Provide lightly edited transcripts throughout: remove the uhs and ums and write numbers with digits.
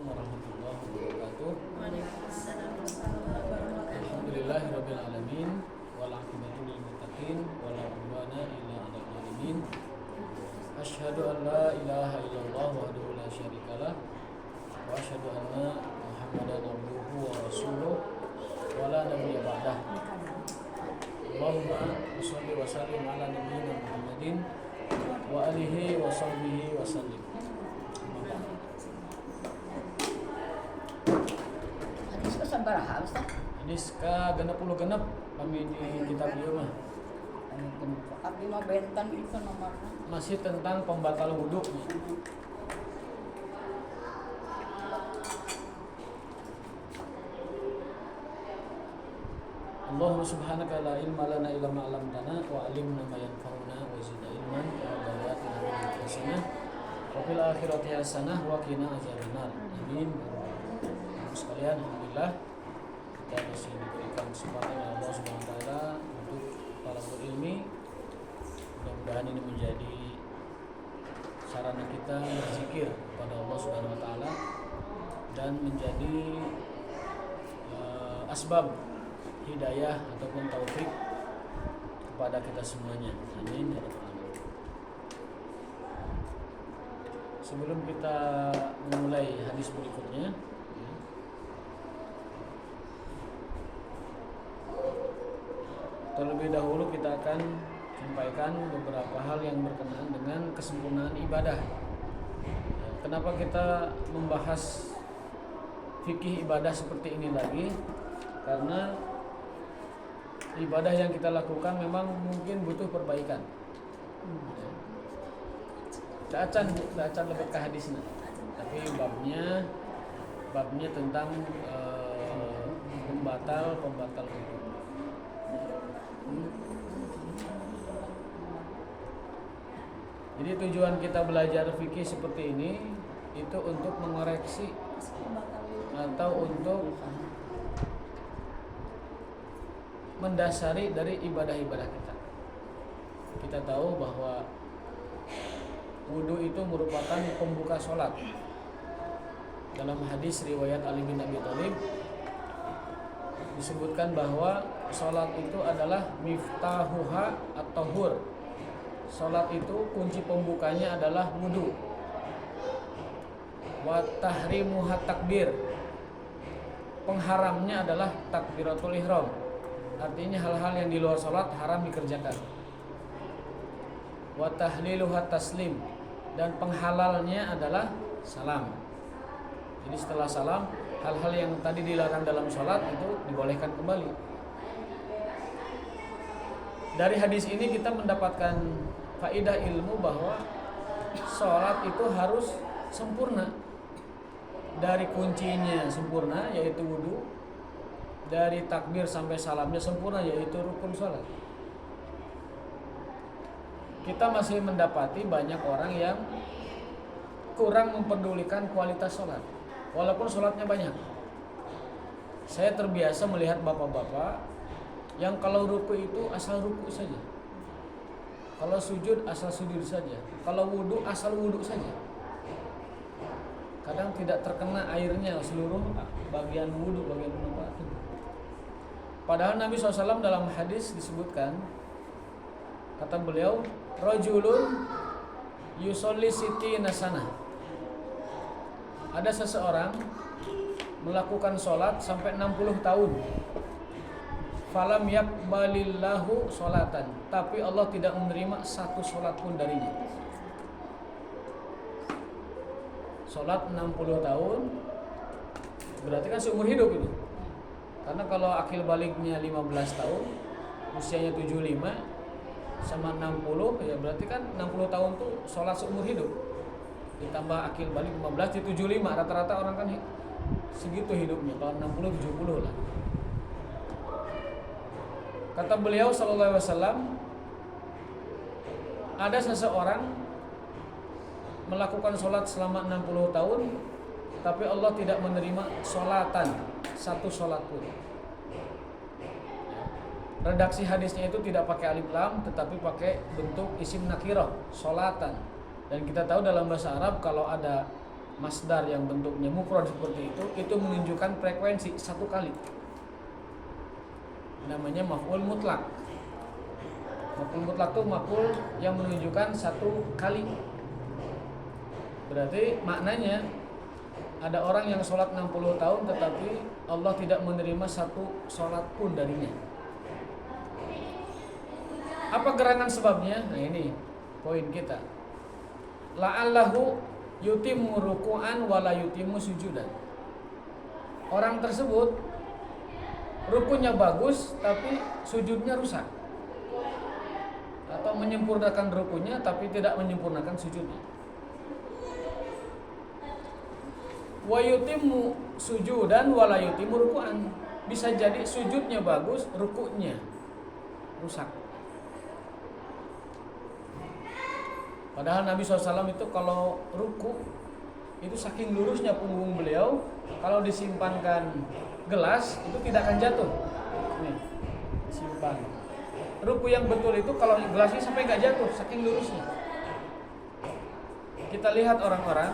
warahmatullahi wabarakatuh. Waalaikumsalam warahmatullahi wabarakatuh. Alhamdulillahirabbil alamin wal aqibatu lil muttaqin wala udwana illa 'alal zalimin. Asyhadu an la ilaha illallah wahdahu la syarikalah wa asyhadu anna Muhammadan abduhu wa rasuluh wa la nabiyya ba'dah. Allahumma shalli wa sallim ala nabiyyina Muhammadin wa alihi wa sahbihi wa sallim. Hadis ko sa baraha, basta. Hadis ka 60 genep kami di kitab ieu mah. Abdi mah bentan itu nomornya. Masih tentang pembatal wudhu. Allahumma subhanaka la ilma lana illa ma 'allamtana wa 'allimna ma yanfa'una wa zidna ilman wa bayatina bil hasanah wa fil akhirati hasanah wa qina azabannar. Amin. Sekalian alhamdulillah kita masih diberikan kesempatan oleh Allah Subhanahu wa taala untuk para berilmi. Mudah-mudahan ini menjadi sarana kita berzikir kepada Allah Subhanahu wa taala dan menjadi asbab hidayah ataupun taufik kepada kita semuanya. Amin ya rabbal alamin. Sebelum kita memulai hadis berikutnya, terlebih dahulu kita akan sampaikan beberapa hal yang berkenaan dengan kesempurnaan ibadah. Kenapa kita membahas fikih ibadah seperti ini lagi? Karena ibadah yang kita lakukan memang mungkin butuh perbaikan. Acan lebih ke hadisnya. Tapi babnya tentang pembatal hukum. Jadi tujuan kita belajar fikih seperti ini itu untuk mengoreksi atau untuk mendasari dari ibadah-ibadah kita. Kita tahu bahwa wudu itu merupakan pembuka sholat. Dalam hadis riwayat Ali bin Abi Thalib disebutkan bahwa sholat itu adalah miftahuha at-tahur. Sholat itu kunci pembukanya adalah wudu. Wa tahrimuha takbir. Pengharamnya adalah takbiratul ihram. Artinya hal-hal yang di luar sholat haram dikerjakan. Wa tahliluha taslim. Dan penghalalnya adalah salam. Jadi setelah salam, hal-hal yang tadi dilarang dalam sholat itu dibolehkan kembali. Dari hadis ini kita mendapatkan faedah ilmu bahwa sholat itu harus sempurna. Dari kuncinya sempurna yaitu wudu, dari takbir sampai salamnya sempurna yaitu rukun sholat. Kita masih mendapati banyak orang yang kurang mempedulikan kualitas sholat walaupun sholatnya banyak. Saya terbiasa melihat bapak-bapak yang kalau ruku itu asal ruku saja, kalau sujud asal sujud saja, kalau wudu asal wudu saja. Kadang tidak terkena airnya seluruh bagian wudu, bagian penumpang. Padahal Nabi SAW dalam hadis disebutkan, kata beliau, rajulun yusolli sittina sanah. Ada seseorang melakukan sholat sampai 60 tahun. Falam yakbalillahu sholatan. Tapi Allah tidak menerima satu sholat pun darinya. Sholat 60 tahun berarti kan seumur hidup itu. Karena kalau akil baliknya 15 tahun, usianya 75 sama 60 ya berarti kan 60 tahun tuh sholat seumur hidup. Ditambah akil balik 15 di 75, rata-rata orang kan segitu hidupnya. Kalau 60 70 lah. Kata beliau sallallahu alaihi wasallam, ada seseorang melakukan sholat selama 60 tahun tapi Allah tidak menerima sholatan, satu sholat pun. Redaksi hadisnya itu tidak pakai alif lam tetapi pakai bentuk isim nakirah, sholatan. Dan kita tahu dalam bahasa Arab kalau ada masdar yang bentuknya mufrad seperti itu menunjukkan frekuensi satu kali. Namanya maf'ul mutlak. Maf'ul mutlak itu maf'ul yang menunjukkan satu kali. Berarti maknanya ada orang yang sholat 60 tahun tetapi Allah tidak menerima satu sholat pun darinya. Apa gerangan sebabnya? Nah ini poin kita. La'allahu yutimmu ruku'an wala yutimmu sujudan. Orang tersebut rukunya bagus tapi sujudnya rusak, atau menyempurnakan rukunya tapi tidak menyempurnakan sujudnya. Wa yutimmu sujudan wala yutimmu ruku'an. Bisa jadi sujudnya bagus, rukunya rusak. Padahal Nabi SAW itu kalau ruku itu saking lurusnya punggung beliau, kalau disimpankan gelas itu tidak akan jatuh. Nih, simpan. Ruku yang betul itu kalau gelasnya sampai nggak jatuh, saking lurusnya. Kita lihat orang-orang,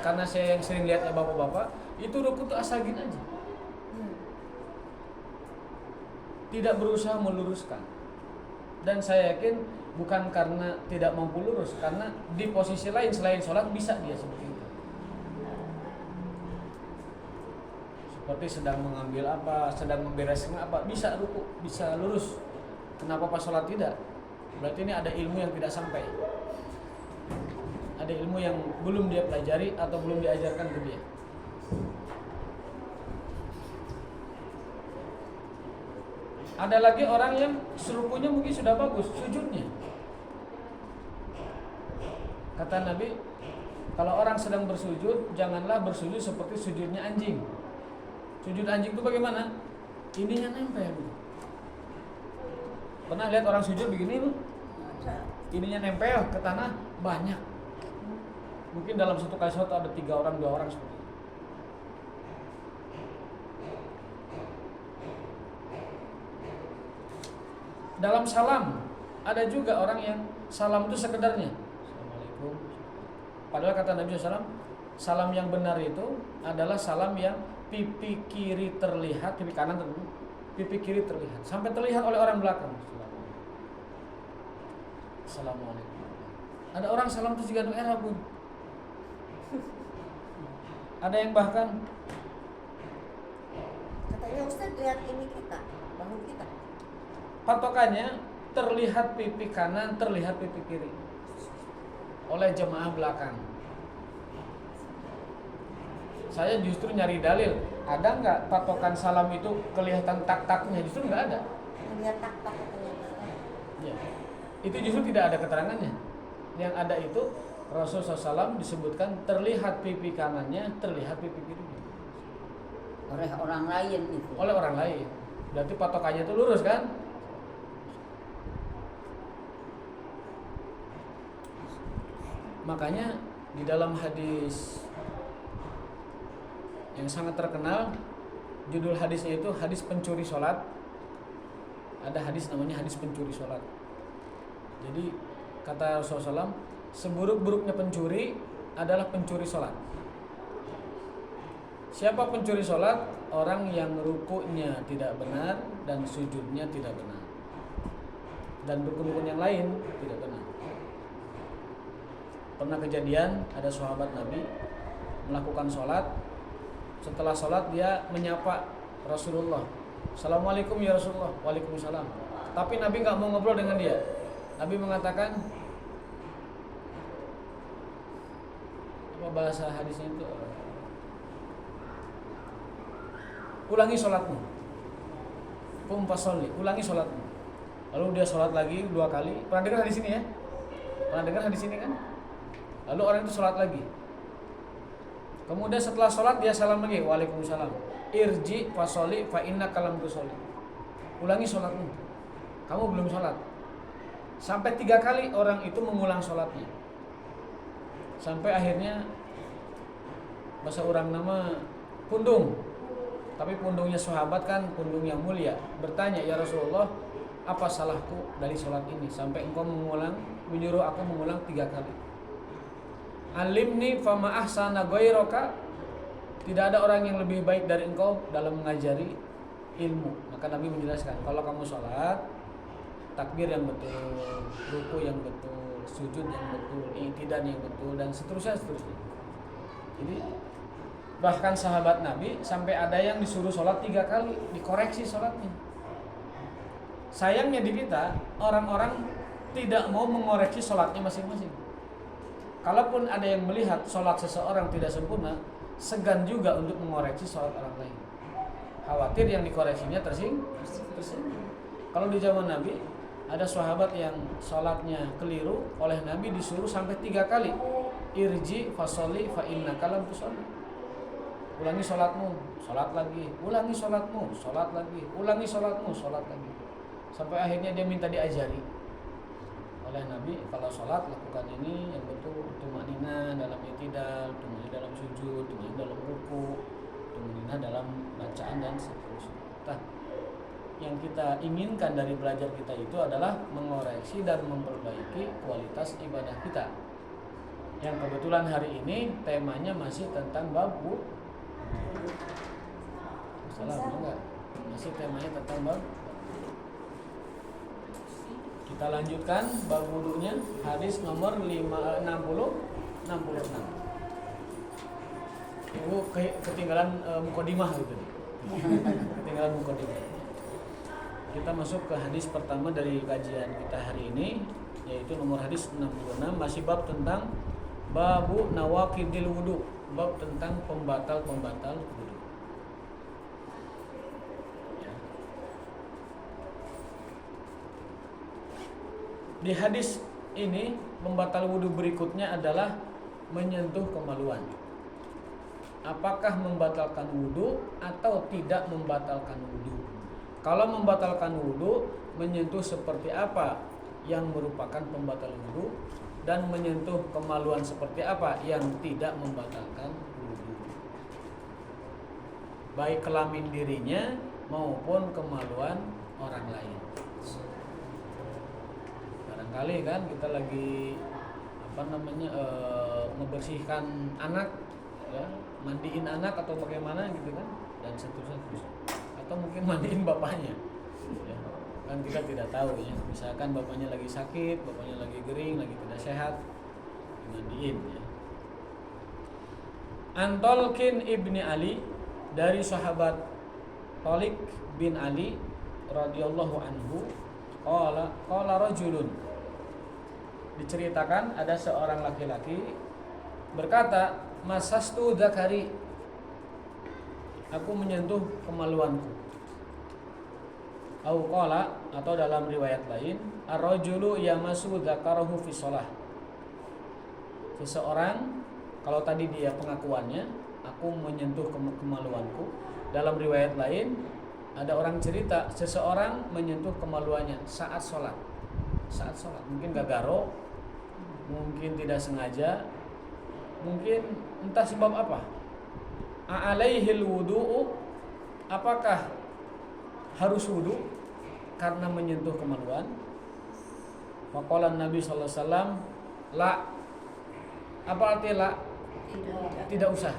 karena saya yang sering lihat ya bapak-bapak, itu ruku itu asal gini aja, tidak berusaha meluruskan. Dan saya yakin bukan karena tidak mampu lurus, karena di posisi lain selain sholat bisa dia seperti itu. Seperti sedang mengambil apa, sedang membereskan apa, bisa ruku, bisa lurus. Kenapa pas sholat tidak? Berarti ini ada ilmu yang tidak sampai. Ada ilmu yang belum dia pelajari atau belum diajarkan ke dia. Ada lagi orang yang rukunya mungkin sudah bagus, sujudnya. Kata Nabi, kalau orang sedang bersujud, janganlah bersujud seperti sujudnya anjing. Sujud anjing itu bagaimana? Ininya nempel. Pernah lihat orang sujud begini, Bu? Ininya nempel ke tanah banyak. Mungkin dalam satu kali sujud ada 3 orang, 2 orang seperti itu. Dalam salam ada juga orang yang salam itu sekedarnya Assalamualaikum. Padahal kata Nabi SAW, salam yang benar itu adalah salam yang pipi kiri terlihat, pipi kanan terlihat, pipi kiri terlihat, sampai terlihat oleh orang belakang. Assalamualaikum. Ada orang salam itu juga era pun. Ada yang bahkan katanya Ustaz lihat ini kita, bahu kita. Patokannya terlihat pipi kanan, terlihat pipi kiri oleh jemaah belakang. Saya justru nyari dalil, ada nggak patokan salam itu kelihatan tak-taknya? Justru nggak ada. Lihat tak-tak katanya. Ya. Itu justru tidak ada keterangannya. Yang ada itu Rasulullah SAW disebutkan terlihat pipi kanannya, terlihat pipi kirinya. Oleh orang lain itu. Oleh orang lain. Berarti patokannya itu lurus kan? Makanya di dalam hadis yang sangat terkenal, judul hadisnya itu hadis pencuri sholat. Ada hadis namanya hadis pencuri sholat. Jadi kata Rasulullah SAW, seburuk-buruknya pencuri adalah pencuri sholat. Siapa pencuri sholat? Orang yang rukunya tidak benar dan sujudnya tidak benar, dan rukun-rukun yang lain tidak benar. Pernah kejadian ada sahabat Nabi melakukan sholat. Setelah sholat dia menyapa Rasulullah, Assalamualaikum ya Rasulullah. Waalaikumsalam. Tapi Nabi gak mau ngobrol dengan dia. Nabi mengatakan, apa bahasa hadisnya itu, ulangi sholatmu, ulangi sholatmu. Lalu dia sholat lagi 2 kali. Pernah dengar hadis ini ya? Pernah dengar hadis ini kan? Lalu orang itu sholat lagi. Kemudian setelah sholat dia salam lagi, Waalaikumsalam. Irji fasoli fa inna kalam tusoli. Ulangi sholatmu, kamu belum sholat. Sampai 3 kali orang itu mengulang sholatnya. Sampai akhirnya bahasa orang nama pundung. Tapi pundungnya sahabat kan pundung yang mulia. Bertanya, ya Rasulullah, apa salahku dari sholat ini sampai engkau menyuruh aku mengulang 3 kali. Alimni fama ahsana ghairaka, tidak ada orang yang lebih baik dari engkau dalam mengajari ilmu. Maka Nabi menjelaskan, kalau kamu sholat, takbir yang betul, ruku yang betul, sujud yang betul, i'tidal yang betul, dan seterusnya. Jadi bahkan sahabat Nabi sampai ada yang disuruh sholat 3 kali, dikoreksi sholatnya. Sayangnya di kita, orang-orang tidak mau mengoreksi sholatnya masing-masing. Kalaupun ada yang melihat sholat seseorang tidak sempurna, segan juga untuk mengoreksi sholat orang lain. Khawatir yang dikoreksinya tersinggung. Kalau di zaman Nabi, ada sahabat yang sholatnya keliru, oleh Nabi disuruh sampai 3 kali. Irji fasoli fa innaka lam tusolli. Ulangi sholatmu, sholat lagi. Ulangi sholatmu, sholat lagi. Ulangi sholatmu, sholat lagi. Sampai akhirnya dia minta diajari oleh Nabi, kalau sholat lakukan ini yang betul, tumanina dalam i'tidal, tumanina dalam sujud, tumanina dalam ruku, tumanina dalam bacaan dan seterusnya. Nah, yang kita inginkan dari belajar kita itu adalah mengoreksi dan memperbaiki kualitas ibadah kita. Yang kebetulan hari ini temanya masih tentang bab wudu. Salah enggak? Masih temanya tentang bab. Kita lanjutkan bab wudunya, hadis nomor 66. Ibu ketinggalan mukadimah gitu. Ketinggalan mukadimah. Kita masuk ke hadis pertama dari kajian kita hari ini, yaitu nomor hadis 66, masih bab tentang babu nawaqidil wudu, bab tentang pembatal-pembatal wudu. Di hadis ini pembatal wudu berikutnya adalah menyentuh kemaluan. Apakah membatalkan wudu atau tidak membatalkan wudu? Kalau membatalkan wudu, menyentuh seperti apa yang merupakan pembatal wudu, dan menyentuh kemaluan seperti apa yang tidak membatalkan wudu, baik kelamin dirinya maupun kemaluan orang lain. Barangkali kan kita lagi membersihkan anak, ya, mandiin anak atau bagaimana gitu kan, dan seterusnya. Atau mungkin mandiin bapaknya, ya. Kan kita tidak tahu ya, misalkan bapaknya lagi sakit, bapaknya lagi gering, lagi tidak sehat, dimandiin ya. Antolkin ibni Ali, dari sahabat Talik bin Ali radhiyallahu anhu, qala rajulun, diceritakan ada seorang laki-laki berkata, masastu dzakari, aku menyentuh kemaluanku. Au qala, atau dalam riwayat lain, ar-rajulu yamasu dzakarahu fi shalah. Seseorang, kalau tadi dia pengakuannya, aku menyentuh kemaluanku. Dalam riwayat lain ada orang cerita, seseorang menyentuh kemaluannya saat sholat. Saat sholat, mungkin gagaro, mungkin tidak sengaja, mungkin entah sebab apa. A'alaihil wudu'u, apakah harus wudu karena menyentuh kemaluan? Faqala Nabi sallallahu alaihi wasallam, la. Apa arti la? Tidak usah.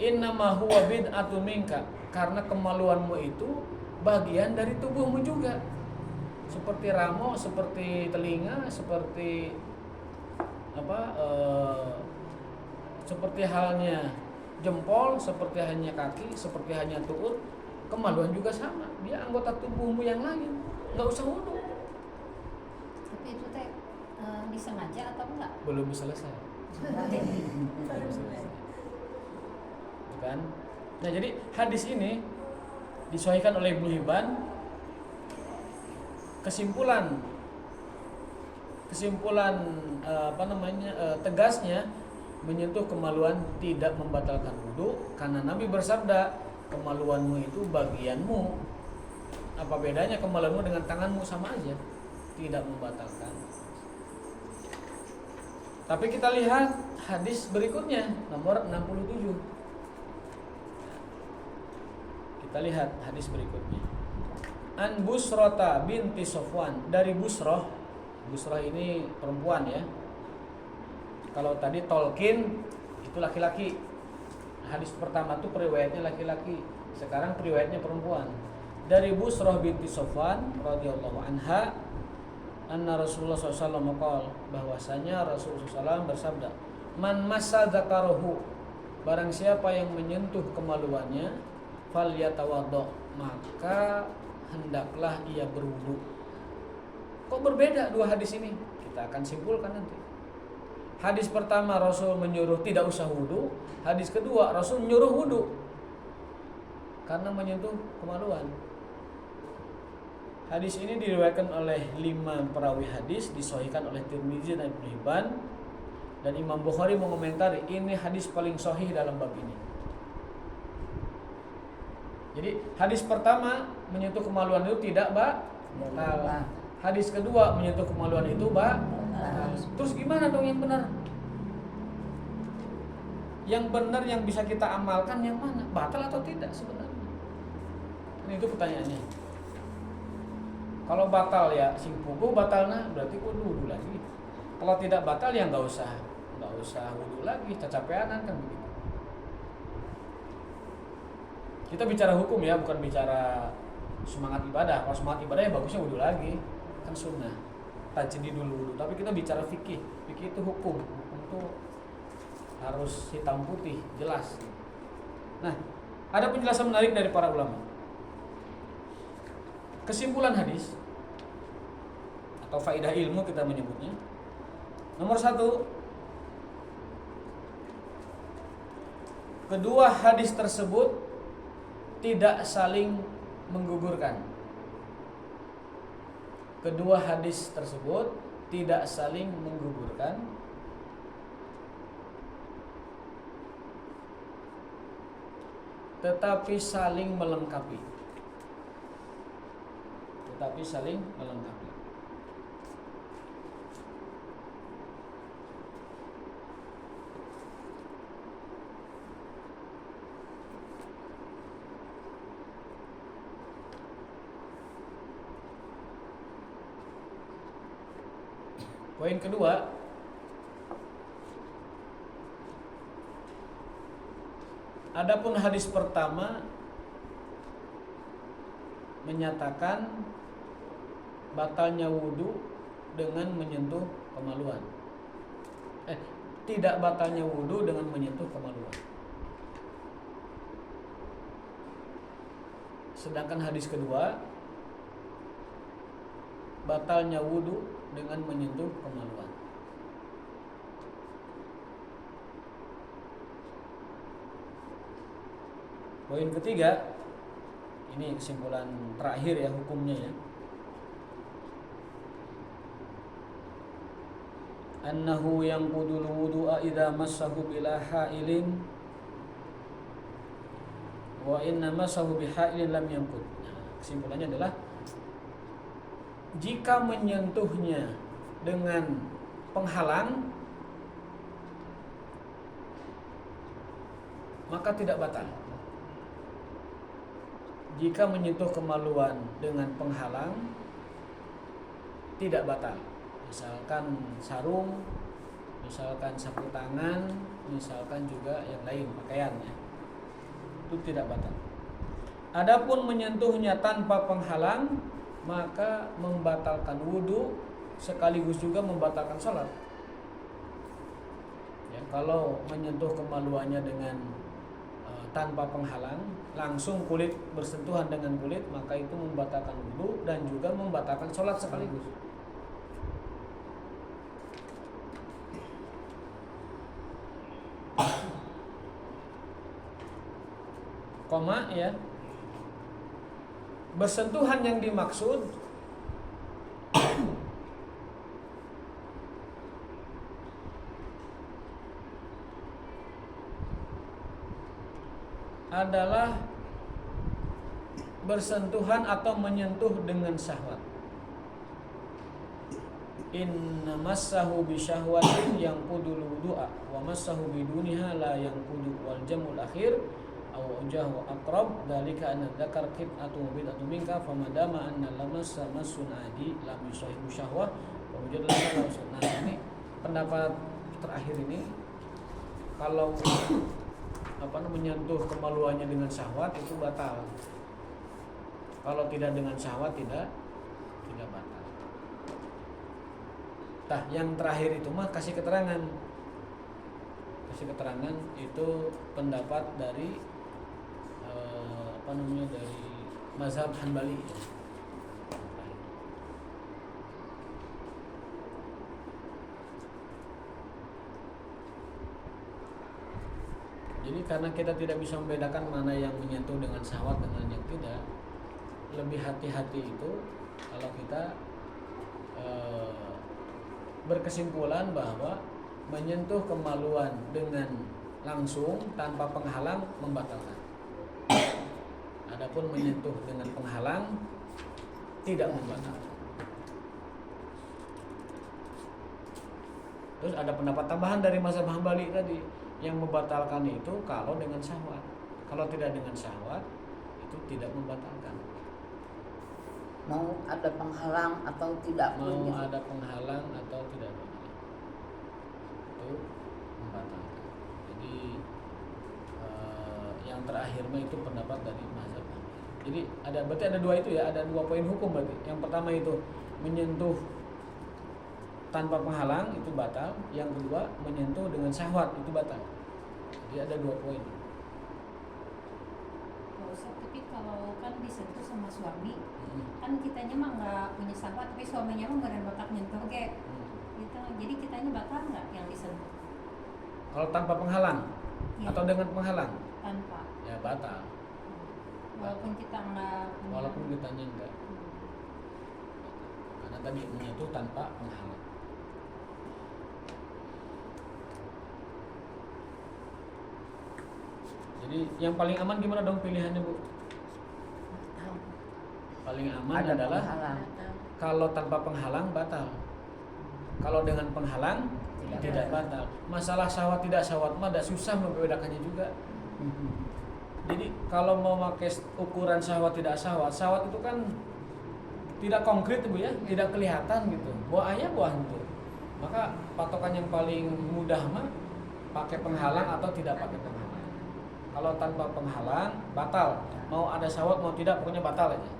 Innama huwa bid'atun minka, karena kemaluanmu itu bagian dari tubuhmu juga. Seperti ramo, seperti telinga, seperti seperti halnya jempol, seperti halnya kaki, seperti halnya tuut, kemaluan juga sama. Dia anggota tubuhmu yang lain, nggak usah wudu. Tapi itu teh disengaja atau enggak? Belum selesai. Kan? Nah, jadi hadis ini disahihkan oleh Ibnu Hibban. Kesimpulan tegasnya, menyentuh kemaluan tidak membatalkan wudu, karena Nabi bersabda, kemaluanmu itu bagianmu. Apa bedanya kemaluanmu dengan tanganmu? Sama aja, tidak membatalkan. Tapi kita lihat hadis berikutnya, nomor 67. Kita lihat hadis berikutnya. An Busrata binti Sofwan, dari Busroh. Busroh ini perempuan ya. Kalau tadi Tolkien itu laki-laki. Hadis pertama itu periwayatnya laki-laki. Sekarang periwayatnya perempuan. Dari Busrah binti Sofwan radhiyallahu anha, anna Rasulullah SAW maqal, bahwasanya Rasulullah SAW bersabda, man massa dzakarahu, barang siapa yang menyentuh kemaluannya, falyatawaddo, maka hendaklah ia berwudu. Kok berbeda dua hadis ini? Kita akan simpulkan nanti. Hadis pertama Rasul menyuruh tidak usah wudu, hadis kedua Rasul menyuruh wudu karena menyentuh kemaluan. Hadis ini diriwayatkan oleh 5 perawi hadis, disahihkan oleh Tirmizi dan Ibnu Hibban, dan Imam Bukhari mengomentari ini hadis paling sahih dalam bab ini. Jadi hadis pertama menyentuh kemaluan itu tidak batal. Hadis kedua menyentuh kemaluan itu batal. Terus gimana dong yang benar? Yang benar yang bisa kita amalkan yang mana? Batal atau tidak sebenarnya? Ini itu pertanyaannya. Kalau batal ya sing pugu batalna berarti kudu wudu lagi. Kalau tidak batal ya nggak usah wudu lagi, cacapeanan kan begitu. Kita bicara hukum ya, bukan bicara semangat ibadah. Kalau semangat ibadah ya bagusnya wudu lagi, kan sunnah. Tajdi dulu. Tapi kita bicara fikih. Fikih itu hukum. Hukum itu harus hitam putih, jelas. Nah, ada penjelasan menarik dari para ulama. Kesimpulan hadis atau faidah ilmu kita menyebutnya. Nomor 1, kedua hadis tersebut tidak saling menggugurkan. Kedua hadis tersebut tidak saling menggugurkan, tetapi saling melengkapi. Poin kedua, adapun hadis pertama menyatakan batalnya wudu dengan menyentuh kemaluan. Tidak batalnya wudu dengan menyentuh kemaluan. Sedangkan hadis kedua batalnya wudu dengan menyentuh kemaluan. Poin ketiga, ini kesimpulan terakhir ya hukumnya ya. Annahu yanqudul wudu'a idza massahu bila ha'ilin wa inna massahu bihailin lam yanqud. Kesimpulannya adalah jika menyentuhnya dengan penghalang maka tidak batal. Jika menyentuh kemaluan dengan penghalang tidak batal. Misalkan sarung, misalkan sapu tangan, misalkan juga yang lain pakaiannya, itu tidak batal. Adapun menyentuhnya tanpa penghalang maka membatalkan wudu sekaligus juga membatalkan sholat. Ya, kalau menyentuh kemaluannya dengan tanpa penghalang, langsung kulit bersentuhan dengan kulit, maka itu membatalkan wudu dan juga membatalkan sholat sekaligus. Koma ya. Bersentuhan yang dimaksud adalah bersentuhan atau menyentuh dengan syahwat. Inna massahu bi syahwatin yang qudul wudu'a wa massahu biduniha la yang qudu wal jamul akhir aw jahu aqrab dalika anna dzakar qit'atu bid'atu minka famadama anna lamassa massun adi lam yusahibu syahwah wa wujud lana. Nah, ini pendapat terakhir ini kalau menyentuh kemaluannya dengan syahwat itu batal. Kalau tidak dengan syahwat tidak batal. Nah, yang terakhir itu mah kasih keterangan. Kasih keterangan itu pendapat dari dari mazhab Hanbali. Jadi karena kita tidak bisa membedakan mana yang menyentuh dengan syahwat dengan yang tidak, lebih hati-hati itu kalau kita berkesimpulan bahwa menyentuh kemaluan dengan langsung tanpa penghalang membatalkan. Adapun menyentuh dengan penghalang tidak membatalkan. Terus ada pendapat tambahan dari mazhab Hambali tadi yang membatalkan itu kalau dengan syahwat. Kalau tidak dengan syahwat itu tidak membatalkan. Mau ada penghalang atau tidak pun Mau gitu. ada penghalang atau tidak penghalang itu membatalkan. Jadi yang terakhir itu pendapat dari mazhab. Jadi berarti ada dua itu ya, ada dua poin hukum berarti. Yang pertama itu menyentuh tanpa penghalang itu batal. Yang kedua menyentuh dengan syahwat itu batal. Jadi ada dua poin. Tapi kalau kan disentuh sama suami, kan kitanya mah nggak punya syahwat, tapi suaminya mah nggak bakat nyentuh kayak gitu. Jadi kitanya bakal nggak yang disentuh? Kalau tanpa penghalang Ya, atau dengan penghalang tanpa. ya batal. Walaupun kita nggak. Walaupun kitanya enggak. Karena tadi menyentuh tanpa penghalang. Jadi yang paling aman gimana dong pilihannya, Bu? Paling aman Ada adalah penghalang. kalau tanpa penghalang batal. Kalau dengan penghalang tidak batal. Masalah syahwat tidak syahwat mah ada susah membedakannya juga. Jadi kalau mau pakai ukuran syahwat tidak syahwat, syahwat itu kan tidak konkret Bu ya, tidak kelihatan gitu. Buah ayah buah hantu. Maka patokan yang paling mudah mah pakai penghalang atau tidak pakai penghalang. Kalau tanpa penghalang batal. Mau ada syahwat mau tidak pokoknya batal aja.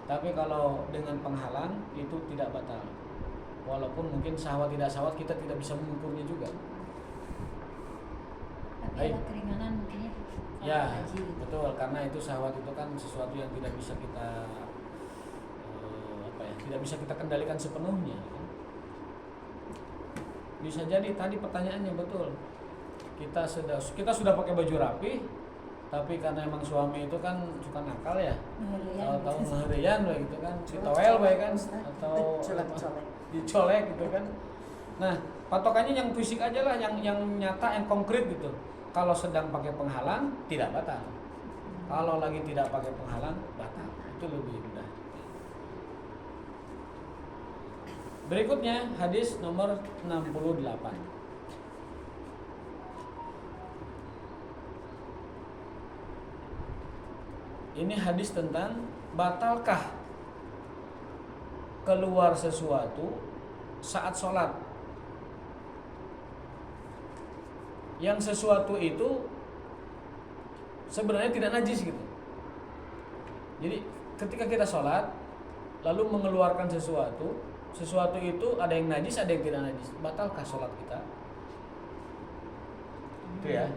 Tapi kalau dengan penghalang itu tidak batal. Walaupun mungkin syahwat tidak syahwat kita tidak bisa mengukurnya juga. Tapi ada keringanan mungkin ya. Ya, betul. Karena itu syahwat itu kan sesuatu yang tidak bisa kita tidak bisa kita kendalikan sepenuhnya. Bisa jadi tadi pertanyaannya betul. Kita sudah pakai baju rapi, tapi karena emang suami itu kan suka nakal ya, tahu ngeherian gitu kan, ditowel baik kan, atau dicolek gitu kan. Nah patokannya yang fisik aja lah, yang nyata, yang konkret gitu. Kalau sedang pakai penghalang tidak batal, kalau lagi tidak pakai penghalang batal, itu lebih mudah. Berikutnya hadis nomor 68. Ini hadis tentang batalkah keluar sesuatu saat sholat. Yang sesuatu itu sebenarnya tidak najis gitu. Jadi ketika kita sholat lalu mengeluarkan sesuatu itu ada yang najis ada yang tidak najis. Batalkah sholat kita? Itu ya.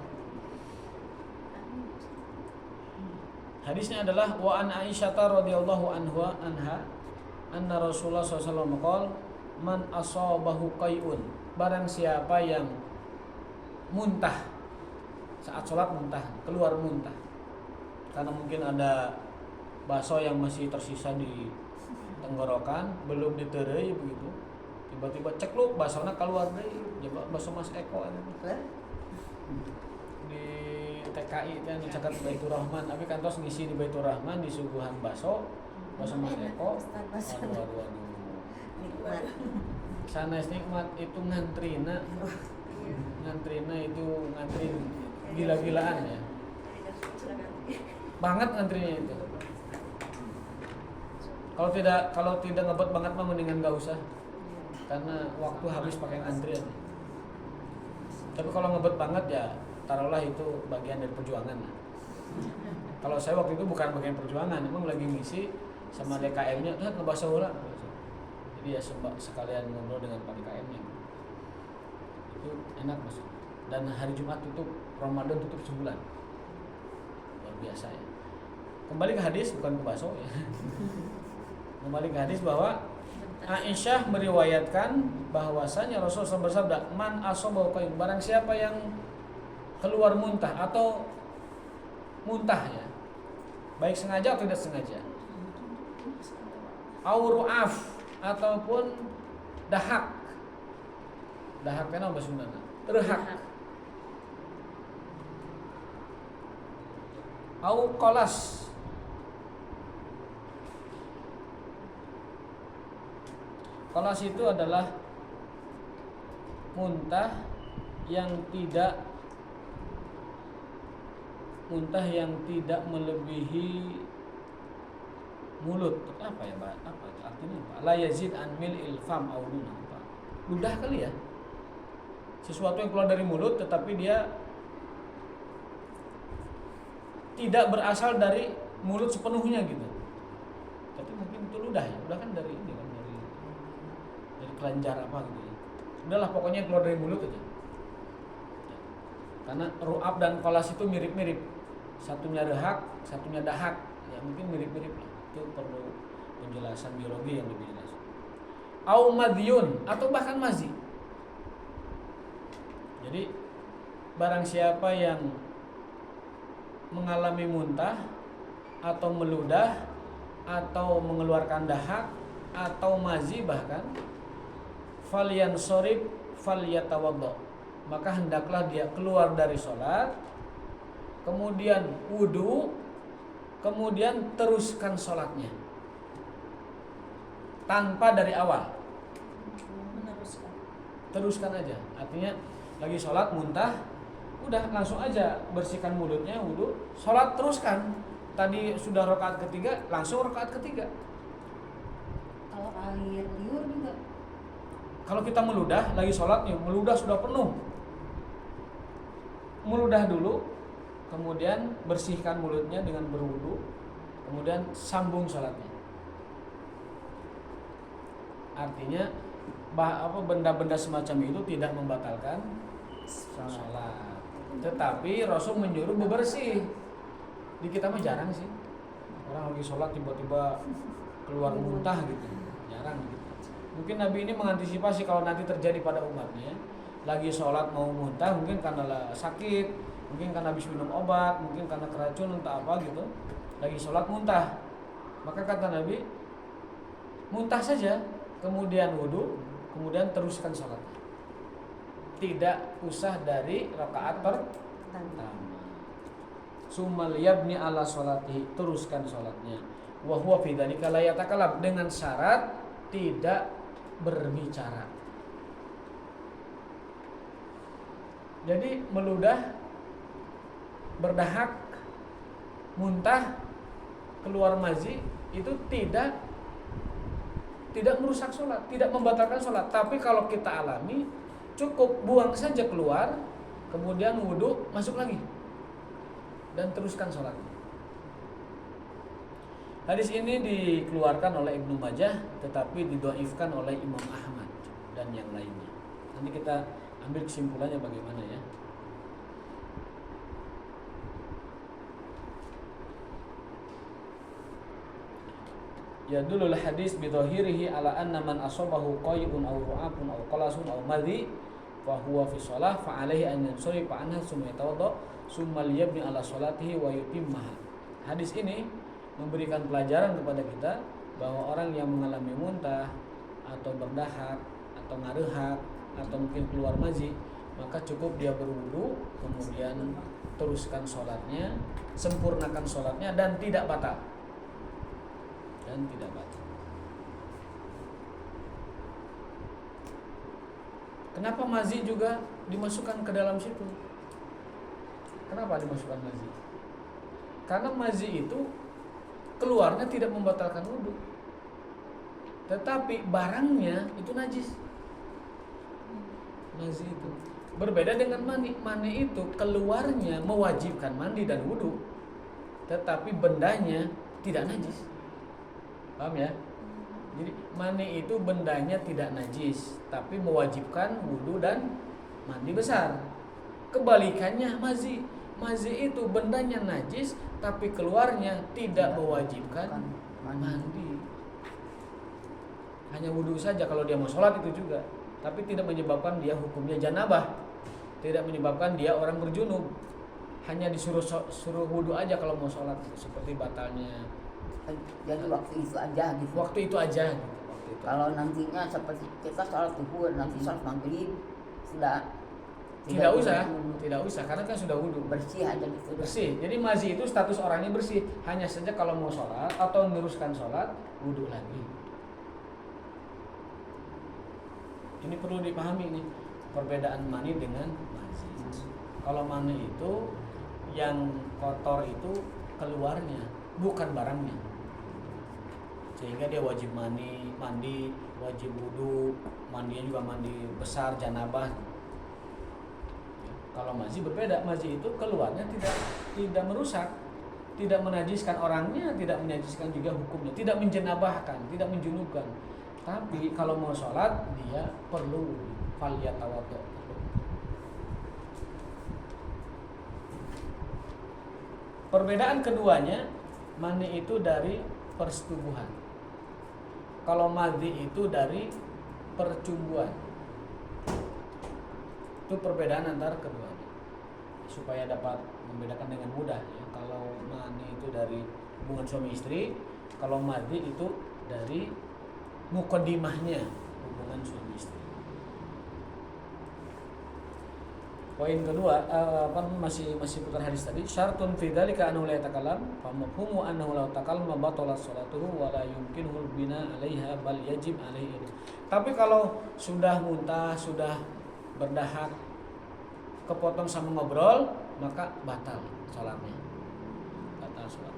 Hadisnya adalah wa an Aisyah radhiyallahu anha anna Rasulullah sallallahu alaihi wasallam man asabahu qai'un, barang siapa yang muntah saat sholat, muntah, keluar muntah karena mungkin ada bakso yang masih tersisa di tenggorokan belum diterei begitu, tiba-tiba cekluk basona keluar deui, coba bakso Mas Eko di TKI kan dicatat Baitur Rahman, tapi kantos ngisi di Baitur Rahman di suguhan bakso Mas Eko. Waduh. Nikmat. Sanes nikmat itu ngantrina itu ngantri gila-gilaan ya. Banget ngantrinya itu. Kalau tidak ngebet banget mah mendingan enggak usah. karena waktu habis pakai antrian. Tapi kalau ngebet banget ya taruhlah itu bagian dari perjuangan. Kalau saya waktu itu bukan bagian perjuangan, emang lagi ngisi sama DKM-nya, ngebahas heula. Jadi ya sekalian ngobrol dengan Pak DKM-nya. Itu enak Mas. Dan hari Jumat tutup, Ramadan tutup sebulan. Luar biasa ya. Kembali ke hadis, bukan ke bakso ya. Kembali ke hadis bahwa Aisyah meriwayatkan bahwasanya Rasulullah bersabda, "Man asabahu qain," barang siapa yang keluar muntah atau muntah ya, baik sengaja atau tidak sengaja, au ru'af ataupun dahak. Dahak kenapa bahasa Sundana? Rehak. Au kolas. Kolas itu adalah muntah yang tidak melebihi mulut. Apa ya, Pak? Apa itu artinya, Pak? La yazid an mil'il fam au duna, Pak. Ludah kali ya. Sesuatu yang keluar dari mulut tetapi dia tidak berasal dari mulut sepenuhnya gitu. Tapi mungkin itu ludah ya. Ludah kan dari ini kan, dari kelenjar apa gitu ya. Udahlah pokoknya keluar dari mulut aja. Karena ru'ab dan kolas itu mirip-mirip. Satunya rehak, satunya dahak. Ya mungkin mirip-mirip lah. Itu perlu penjelasan biologi yang lebih jelas. Au madiyun atau bahkan mazi. Jadi barang siapa yang mengalami muntah atau meludah atau mengeluarkan dahak atau mazi bahkan, falyansorib falyatawaddo, maka hendaklah dia keluar dari sholat, kemudian wudu, kemudian teruskan sholatnya tanpa dari awal. Teruskan aja, artinya lagi sholat muntah, udah langsung aja bersihkan mulutnya, wudu, sholat teruskan. Tadi sudah rakaat ketiga, langsung rakaat ketiga. Kalau air liur juga. Kalau kita meludah, lagi sholat nih, meludah sudah penuh, meludah dulu, kemudian bersihkan mulutnya dengan berwudu, kemudian sambung sholatnya. Artinya benda-benda semacam itu tidak membatalkan sholat. Tetapi Rasul menyuruh bebersih. Di kita mah jarang sih. Orang lagi sholat tiba-tiba keluar muntah gitu. Jarang gitu. Mungkin Nabi ini mengantisipasi kalau nanti terjadi pada umatnya. Lagi sholat mau muntah, mungkin karena sakit, mungkin karena habis minum obat, mungkin karena keracun entah apa gitu. Lagi sholat muntah. Maka kata Nabi, muntah saja, kemudian wudu, kemudian teruskan sholat. Tidak usah dari rakaat pertama. Summal yabni ala sholatihi, teruskan sholatnya. Wa huwa fi dzalika la yatakalam, dengan syarat tidak berbicara. Jadi meludah, berdahak, muntah, keluar mazi itu tidak merusak sholat, tidak membatalkan sholat. Tapi kalau kita alami, cukup buang saja keluar, kemudian wudu, masuk lagi, dan teruskan sholat. Hadis ini dikeluarkan oleh Ibnu Majah, tetapi didhaifkan oleh Imam Ahmad dan yang lainnya. Nanti kita ambil kesimpulannya bagaimana ya. Ya dulul hadis bidhahirihi ala anna man asabahu qay'un aw ru'afun aw qalasun aw madhi fa huwa fi shalah fa alaihi an yansurifa anha summa yatawadda summa liyabni ala salatihi wa yutimmaha. Hadis ini memberikan pelajaran kepada kita bahwa orang yang mengalami muntah atau berdahak atau ngarehak atau mungkin keluar mazi, maka cukup dia berwudu, kemudian teruskan sholatnya, sempurnakan sholatnya dan tidak batal. Kenapa mazi juga dimasukkan ke dalam situ? Kenapa dimasukkan mazi? Karena mazi itu keluarnya tidak membatalkan wudu, tetapi barangnya itu najis. Mazi itu berbeda dengan mani. Mani itu keluarnya mewajibkan mandi dan wudhu, tetapi bendanya tidak najis. Paham ya? Jadi mani itu bendanya tidak najis, tapi mewajibkan wudhu dan mandi besar. Kebalikannya mazi. Mazi itu bendanya najis, tapi keluarnya tidak mewajibkan mandi. Hanya wudhu saja kalau dia mau sholat itu juga, tapi tidak menyebabkan dia hukumnya janabah, tidak menyebabkan dia orang berjunub. Hanya disuruh suruh wudhu aja kalau mau sholat, seperti batalnya. Jadi waktu itu aja gitu. Waktu itu aja. Gitu, waktu itu. Kalau nantinya seperti kita sholat zuhur, nanti sholat maghrib sudah tidak usah karena kan sudah wudhu. Bersih aja gitu. Bersih. Jadi mazi itu status orangnya bersih. Hanya saja kalau mau sholat atau meneruskan sholat, wudhu lagi. Ini perlu dipahami nih, perbedaan mani dengan mazi. Kalau mani itu yang kotor itu keluarnya, bukan barangnya. Sehingga dia wajib mandi, wajib wudhu, mandinya juga mandi besar, janabah. Kalau mazi berbeda, mazi itu keluarnya tidak merusak, tidak menajiskan orangnya, tidak menajiskan juga hukumnya, tidak menjenabahkan, tidak menjunubkan. Tapi kalau mau sholat dia perlu faliyatawaddo. Perbedaan keduanya, mani itu dari persetubuhan. Kalau madhi itu dari percumbuan. Itu perbedaan antara keduanya. Supaya dapat membedakan dengan mudah ya. Kalau mani itu dari hubungan suami istri, kalau madhi itu dari muqaddimahnya hubungan suami istri. Poin kedua, masih putar hadis tadi, syartun fi dzalika annahu la yatakallam, fa mafhumu annahu la takallama batalat salatuhu wa la yumkinuhu bina 'alaiha bal yajib 'alaihi. Tapi kalau sudah muntah, sudah berdahak, kepotong sama ngobrol, maka batal salatnya. Batal salat.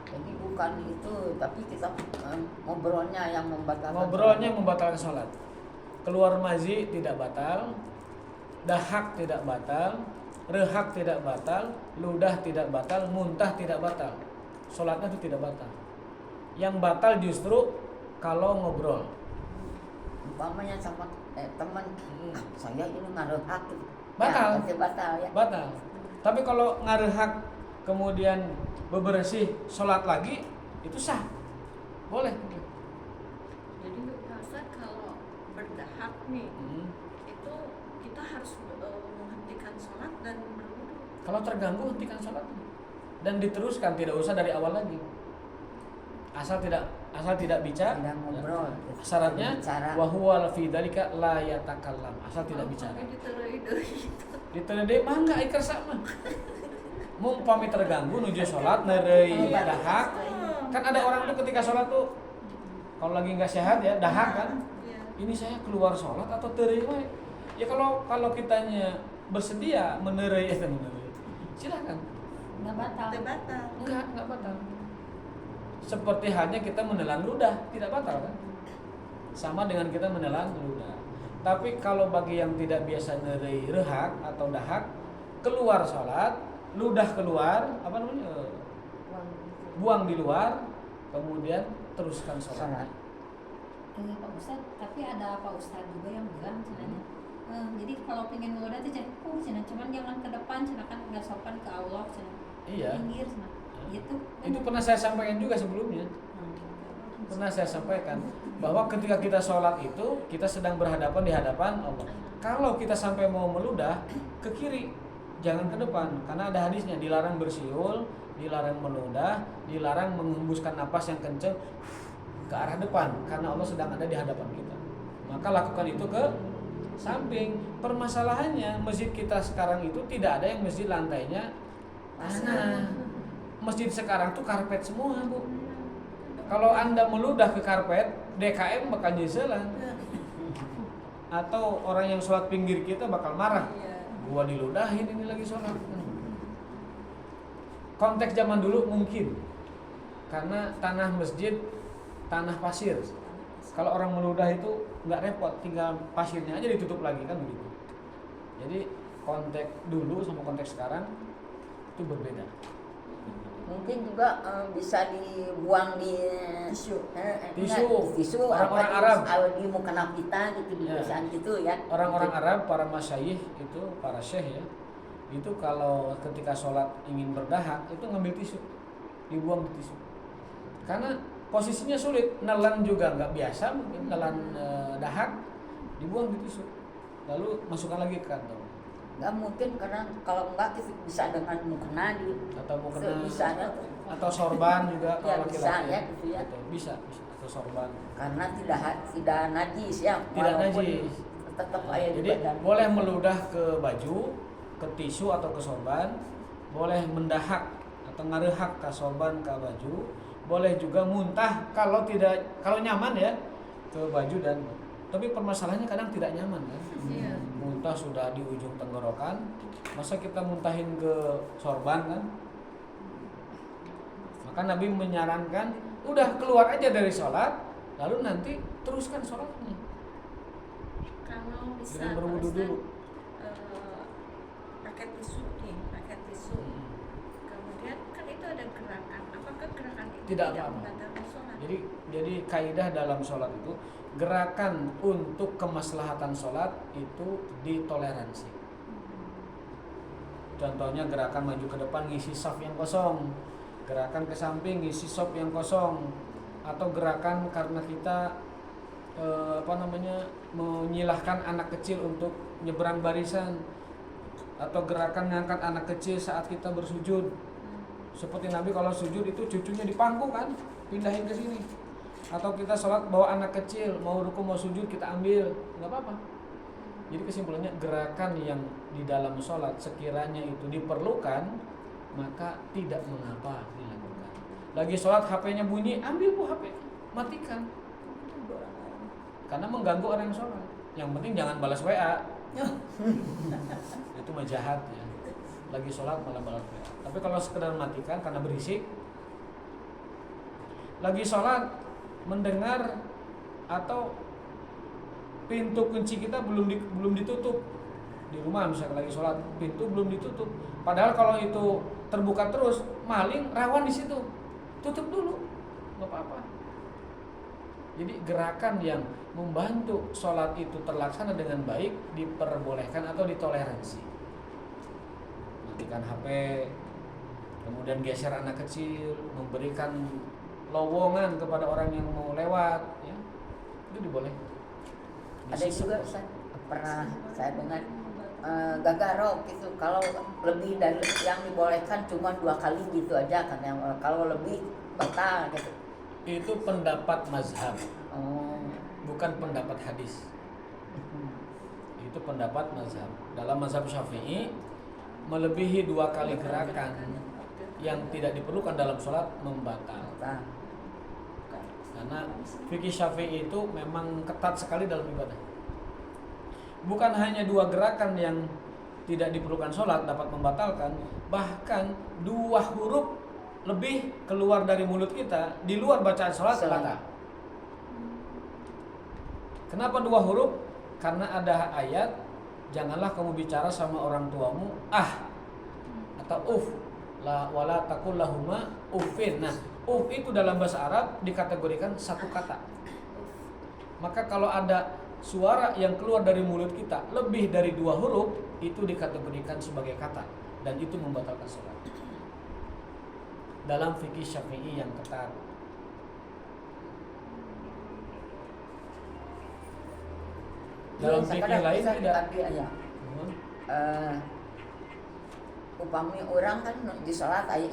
Jadi bukan itu, tapi kita ngobrolnya yang membatalkan. Ngobrolnya yang membatalkan salat. Keluar mazi tidak batal, dahak tidak batal, rehak tidak batal, ludah tidak batal, muntah tidak batal. Salatnya itu tidak batal. Yang batal justru kalau ngobrol. Umpamanya sama teman, saya ini ngarehak gitu. Batal. Ya, batal ya. Batal. Tapi kalau ngarehak kemudian bebersih sholat lagi itu sah, boleh. Jadi Ustaz kalau berdahak nih, itu kita harus menghentikan sholat dan berwudu. Kalau terganggu hentikan sholat dan diteruskan, tidak usah dari awal lagi. Asal tidak bicara. Tidak ngobrol. Syaratnya wa huwa fi dzalika la yatakallam. Asal tidak bicara. Diterede mah enggak iker sama. Mumpami terganggu nuju sholat neureuy dahak. Kan ada orang tuh ketika sholat tuh kalau lagi nggak sehat ya dahak kan. Ini saya keluar sholat atau tereuy wae. Ya kalau kitanya bersedia meneureuy silakan. Nggak batal. Enggak batal. Seperti halnya kita menelan ludah, tidak batal kan? Sama dengan kita menelan ludah. Tapi kalau bagi yang tidak biasa neureuy rehak atau dahak, keluar sholat, ludah keluar, buang di luar, kemudian teruskan sholat. Pak Ustadz, tapi ada Pak Ustadz juga yang bilang cenanya. Jadi kalau pengen ngeludah itu jangan cuman jangan ke depan, kan nggak sopan ke Allah, Iya. Pinggir, gitu. Itu pernah saya sampaikan juga sebelumnya. Pernah saya sampaikan bahwa ketika kita sholat itu kita sedang berhadapan di hadapan Allah. Kalau kita sampai mau meludah ke kiri, jangan ke depan, karena ada hadisnya dilarang bersiul, dilarang meludah, dilarang menghembuskan napas yang kencang ke arah depan, karena Allah sedang ada di hadapan kita. Maka lakukan itu ke samping. Permasalahannya masjid kita sekarang itu tidak ada yang masjid lantainya tanah. Masjid sekarang tuh karpet semua, Bu. Kalau Anda meludah ke karpet, DKM bakal nyeselan. Atau orang yang sholat pinggir kita bakal marah. Gua diludahin ini lagi sholat. Konteks zaman dulu mungkin karena tanah masjid tanah pasir, Kalau orang meludah itu nggak repot, tinggal pasirnya aja ditutup lagi kan begitu. Jadi konteks dulu sama konteks sekarang itu berbeda. Mungkin juga bisa dibuang di Tisu. tisu Orang-orang apa, Arab. kalau di mukena kita gitu di Ya. perusahaan gitu ya. Orang-orang Arab, para masyayikh itu, para syekh ya, itu kalau ketika sholat ingin berdahak itu ngambil tisu, dibuang di tisu. Karena posisinya sulit, nelan juga nggak biasa, mungkin nelan dahak, dibuang di tisu, lalu masukkan lagi ke kantong. Nggak mungkin karena kalau enggak kita bisa dengan mukena di Atau mau kena sebisanya atau sorban juga Ya, kalau bisa, laki-laki ya, gitu ya. Betul, bisa atau sorban. karena tidak najis ya. Tidak walaupun najis. tetap ada di Jadi badan. boleh meludah ke baju, ke tisu atau ke sorban, boleh mendahak atau ngarehak ke sorban ke baju, boleh juga muntah kalau nyaman ya ke baju dan tapi permasalahannya kadang tidak nyaman kan. Iya. Muntah sudah di ujung tenggorokan, masa kita muntahin ke sorban kan? Maka Nabi menyarankan udah keluar aja dari sholat, lalu nanti teruskan sholatnya Kalau bisa dengan berwudu Ustaz, dulu. pakai tisu nih, pakai tisu. Kemudian kan itu ada gerakan. Apakah gerakan itu Tidak tidak apa-apa. membatalkan sholat? Jadi kaidah dalam sholat itu gerakan untuk kemaslahatan sholat itu ditoleransi. Contohnya gerakan maju ke depan ngisi saf yang kosong, gerakan ke samping ngisi saf yang kosong, atau gerakan karena kita menyilahkan anak kecil untuk nyeberang barisan, atau gerakan ngangkat anak kecil saat kita bersujud. Seperti Nabi kalau sujud itu cucunya dipangku kan, pindahin ke sini. Atau kita sholat bawa anak kecil, mau ruku mau sujud kita ambil, nggak apa-apa. Jadi kesimpulannya gerakan yang di dalam sholat sekiranya itu diperlukan maka tidak mengapa dilakukan. Lagi sholat HP-nya bunyi, ambil bu HP, matikan. Karena mengganggu orang yang sholat. Yang penting jangan balas WA. Itu mah jahat ya. Lagi sholat malah balas WA. Tapi kalau sekedar matikan karena berisik. Lagi sholat mendengar atau pintu kunci kita belum ditutup di rumah, misalnya lagi sholat pintu belum ditutup, padahal kalau itu terbuka terus maling rawan di situ, tutup dulu, nggak apa-apa. Jadi gerakan yang membantu sholat itu terlaksana dengan baik diperbolehkan atau ditoleransi. Matikan HP, kemudian geser anak kecil, memberikan lowongan kepada orang yang mau lewat, ya itu dibolehkan. Ada juga Ustaz, pernah saya dengar gagarok gitu, kalau lebih dari yang dibolehkan cuma 2 kali gitu aja kan, yang kalau lebih batal gitu. Itu pendapat mazhab, Oh. bukan pendapat hadis. Itu pendapat mazhab. Dalam mazhab Syafi'i, melebihi 2 kali gerakan yang tidak diperlukan dalam sholat membatalkan. Karena fikih Syafi'i itu memang ketat sekali dalam ibadah. Bukan hanya 2 gerakan yang tidak diperlukan sholat dapat membatalkan, bahkan 2 huruf lebih keluar dari mulut kita di luar bacaan sholat batal. Kenapa 2 huruf? Karena ada ayat, janganlah kamu bicara sama orang tuamu atau la wala taqul lahuma uffin. Nah, itu dalam bahasa Arab dikategorikan satu kata. Maka kalau ada suara yang keluar dari mulut kita lebih dari 2 huruf, itu dikategorikan sebagai kata dan itu membatalkan sholat. Dalam fikih Syafi'i yang ketat. Dalam fikih lain tidak. Upami orang kan di sholat aya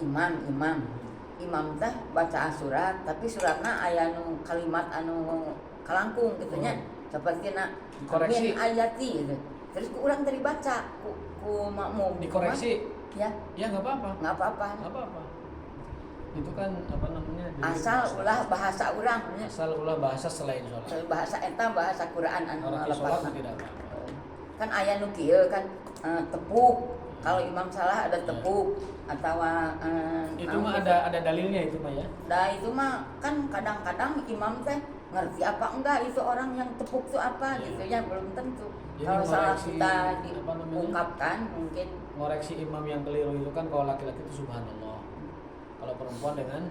imam teh baca surat, tapi suratna aya anu kalimat anu kalangkung gitu nya, seperti na Dikoreksi. min ayati gitu. Terus ku urang tadi baca ku makmum Dikoreksi. ya Ya nggak apa-apa. nggak apa-apa, Nggak apa-apa. Itu kan apa namanya? asal ulah bahasa urang nya. Asal ulah bahasa selain sholat. Bahasa eta bahasa Quran anu Arti sholat lepasna. tidak apa-apa. Kan aya nu kieu kan tepuk. Kalau imam salah ada tepuk atau Itu mah ada dalilnya itu mah ya. Nah itu mah kan kadang-kadang imam teh ngerti apa enggak itu orang yang tepuk itu apa Iya. gitu ya, belum tentu. Jadi Kalau salah ngoreksi, kita apa namanya? diungkapkan mungkin Ngoreksi imam yang keliru itu kan kalau laki-laki itu subhanallah. Kalau perempuan dengan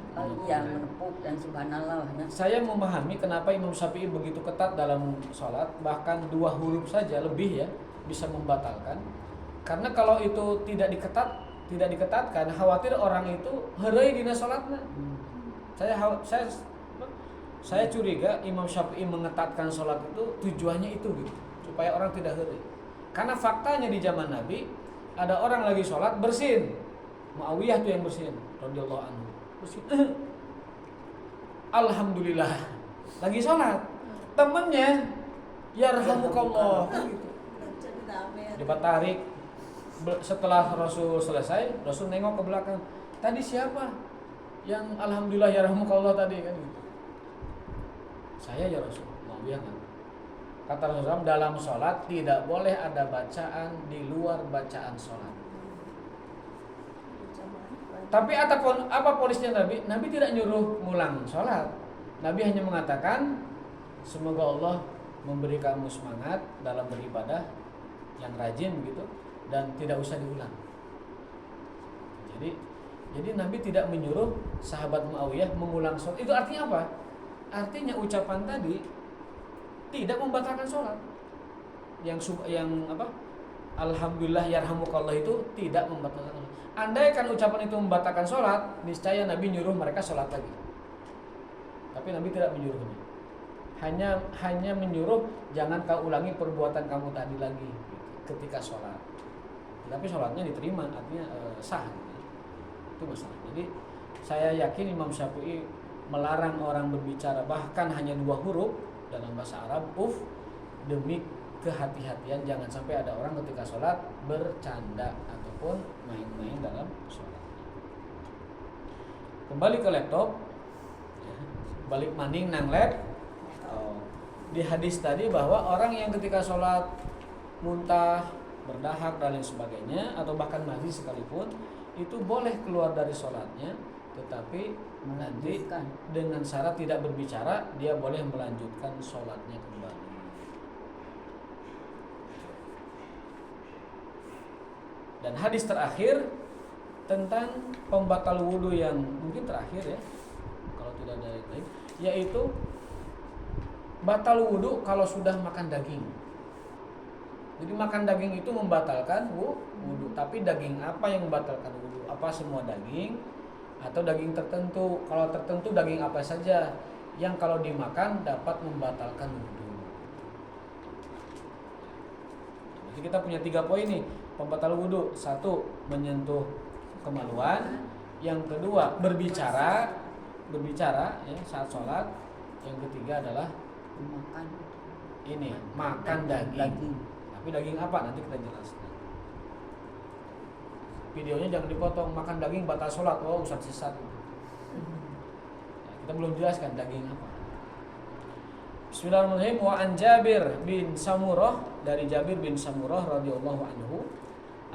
ya menepuk dan subhanallah ya. Saya memahami kenapa Imam Syafi'i begitu ketat dalam sholat, bahkan 2 huruf saja lebih ya bisa membatalkan. Karena kalau itu tidak diketatkan, khawatir orang itu heureuy dina sholatna. Saya curiga Imam Syafi'i mengetatkan sholat itu tujuannya itu gitu, supaya orang tidak heureuy. Karena faktanya di zaman Nabi ada orang lagi sholat bersin, Muawiyah tuh yang bersin, radhiyallahu anhu bersin. Alhamdulillah lagi sholat, temennya yarhamukallah gitu. Dia tarik. Setelah Rasul selesai, Rasul nengok ke belakang. Tadi siapa yang alhamdulillah yarhamukallah tadi kan gitu. Saya ya Rasul, Muawiyah kan. Kata Rasulullah, dalam sholat tidak boleh ada bacaan di luar bacaan sholat. Tapi apa ponisnya Nabi? Nabi tidak nyuruh ngulang sholat. Nabi hanya mengatakan, semoga Allah memberi kamu semangat dalam beribadah yang rajin begitu, dan tidak usah diulang. Jadi Nabi tidak menyuruh sahabat Muawiyah mengulang sholat. Itu artinya apa? Artinya ucapan tadi tidak membatalkan sholat. Yang apa? Alhamdulillah yarhamukallah itu tidak membatalkan sholat. Andai kan ucapan itu membatalkan sholat, niscaya Nabi nyuruh mereka sholat lagi. Tapi Nabi tidak menyuruhnya. Hanya menyuruh jangan kau ulangi perbuatan kamu tadi lagi ketika sholat. Tapi sholatnya diterima, artinya sah. Itu masalah. Jadi saya yakin Imam Syafi'i melarang orang berbicara bahkan hanya 2 huruf dalam bahasa Arab, demi kehati-hatian jangan sampai ada orang ketika sholat bercanda ataupun main-main dalam sholat. Kembali ke laptop, balik maning nang lab. Di hadis tadi bahwa orang yang ketika sholat muntah, berdahak dan lain sebagainya, atau bahkan mati sekalipun, itu boleh keluar dari sholatnya, tetapi nanti dengan syarat tidak berbicara, dia boleh melanjutkan sholatnya kembali. Dan hadis terakhir tentang pembatal wudhu yang mungkin terakhir ya, kalau tidak ada yang lain, yaitu batal wudhu kalau sudah makan daging. Jadi makan daging itu membatalkan wudhu. Tapi daging apa yang membatalkan wudhu? Apa semua daging? Atau daging tertentu? Kalau tertentu daging apa saja yang kalau dimakan dapat membatalkan wudhu? Jadi kita punya 3 poin nih pembatal wudhu. 1, menyentuh kemaluan. Yang kedua, berbicara ya, saat sholat. Yang ketiga adalah makan daging. Tapi daging apa nanti kita jelaskan. Videonya jangan dipotong, makan daging batal sholat. Oh, Ustaz sesat. Kita belum jelaskan daging apa. Bismillahirrahmanirrahim. Wa an Jabir bin Samurah, dari Jabir bin Samurah radhiyallahu anhu,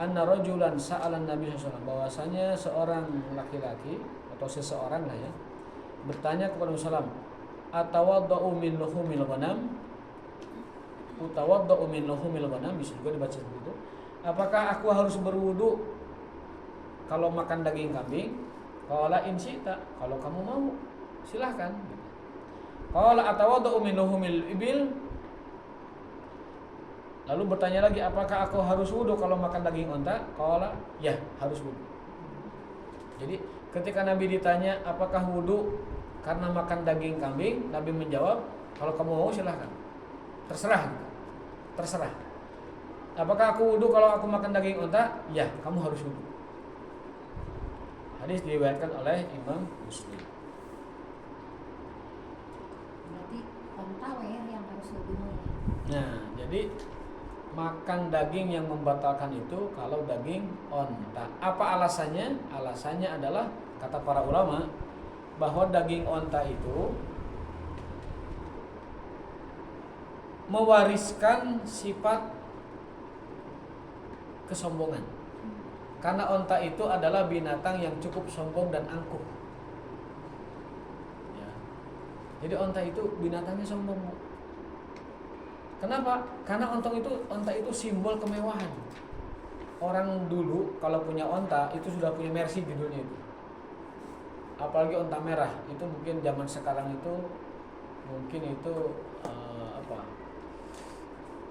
anna rajulan sa'ala Nabi sallallahu alaihi wasallam, bahwasanya seorang laki-laki atau seseorang lah ya, bertanya kepada Rasulullah, atawadda'u min luhumil ghanam? Utawadda'u min luhumil ghanam, bisa juga dibaca seperti itu. Apakah aku harus berwudu kalau makan daging kambing? Qala in syi'ta, kalau kamu mau silahkan. Qala atawadda'u min luhumil ibil? Lalu bertanya lagi, apakah aku harus wudu kalau makan daging onta? Qala ya, harus wudu. Jadi ketika Nabi ditanya apakah wudu karena makan daging kambing, Nabi menjawab, kalau kamu mau silahkan. Terserah. Apakah aku wudu kalau aku makan daging unta? Ya, kamu harus wudu. Hadis diriwayatkan oleh Imam Muslim. Berarti onta yang harus wudu. Nah, jadi makan daging yang membatalkan itu kalau daging onta. Apa alasannya? Alasannya adalah kata para ulama bahwa daging onta itu mewariskan sifat kesombongan. Karena onta itu adalah binatang yang cukup sombong dan angkuh. Ya. Jadi onta itu binatangnya sombong, Bu. Kenapa? Karena onta itu simbol kemewahan. Orang dulu kalau punya onta itu sudah punya mercy di dunia itu. Apalagi onta merah itu mungkin zaman sekarang itu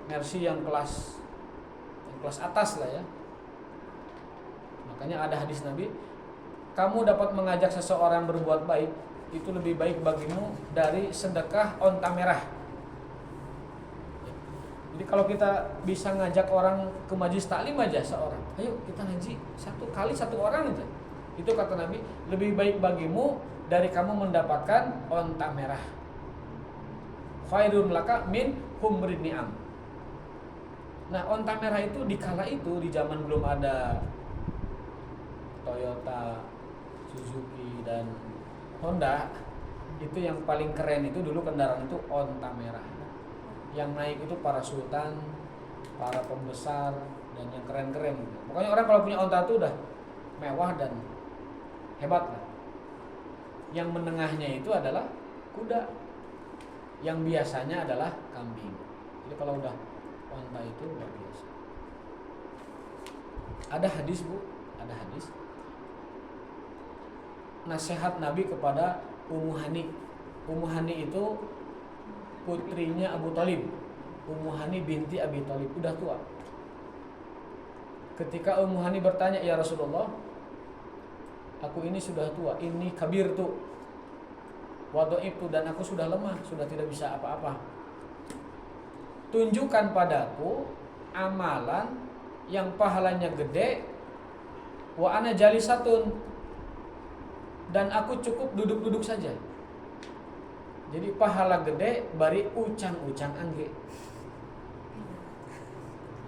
mercy yang kelas atas lah ya. Makanya ada hadis Nabi, kamu dapat mengajak seseorang berbuat baik itu lebih baik bagimu dari sedekah onta merah. Jadi kalau kita bisa ngajak orang ke majlis taklim aja seorang, ayo kita ngaji satu orang aja. Itu kata Nabi, lebih baik bagimu dari kamu mendapatkan onta merah. Khairun laka min humrin ni'am. Nah, onta merah itu di kala itu, di zaman belum ada Toyota, Suzuki dan Honda, itu yang paling keren itu dulu kendaraan itu onta merah. Yang naik itu para sultan, para pembesar dan yang keren-keren. Pokoknya orang kalau punya onta itu udah mewah dan hebat lah. Yang menengahnya itu adalah kuda. Yang biasanya adalah kambing. Jadi kalau udah onta itu luar biasa. Ada hadis, Bu, ada hadis. Nasihat Nabi kepada Ummu Hani. Ummu Hani itu putrinya Abu Thalib. Ummu Hani binti Abi Thalib, udah tua. Ketika Ummu Hani bertanya, "Ya Rasulullah, aku ini sudah tua, ini kabir tuh, wadu'ibtu, dan aku sudah lemah, sudah tidak bisa apa-apa. Tunjukkan padaku amalan yang pahalanya gede, wa ana jalisatun, dan aku cukup duduk-duduk saja." Jadi pahala gede bari ucang-ucang angge.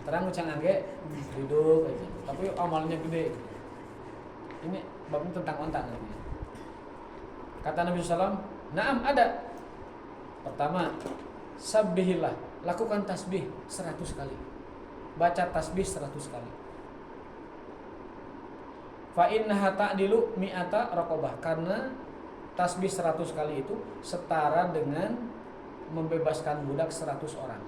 Terang ucang angge duduk aja, tapi amalnya gede. Ini babnya tentang onta nanti. Kata Nabi SAW, "Na'am, ada." Pertama, sabbihillah, lakukan tasbih 100 kali. Baca tasbih 100 kali. Fa innaha ta'dilu mi'ata raqabah, karena tasbih 100 kali itu setara dengan membebaskan budak 100 orang.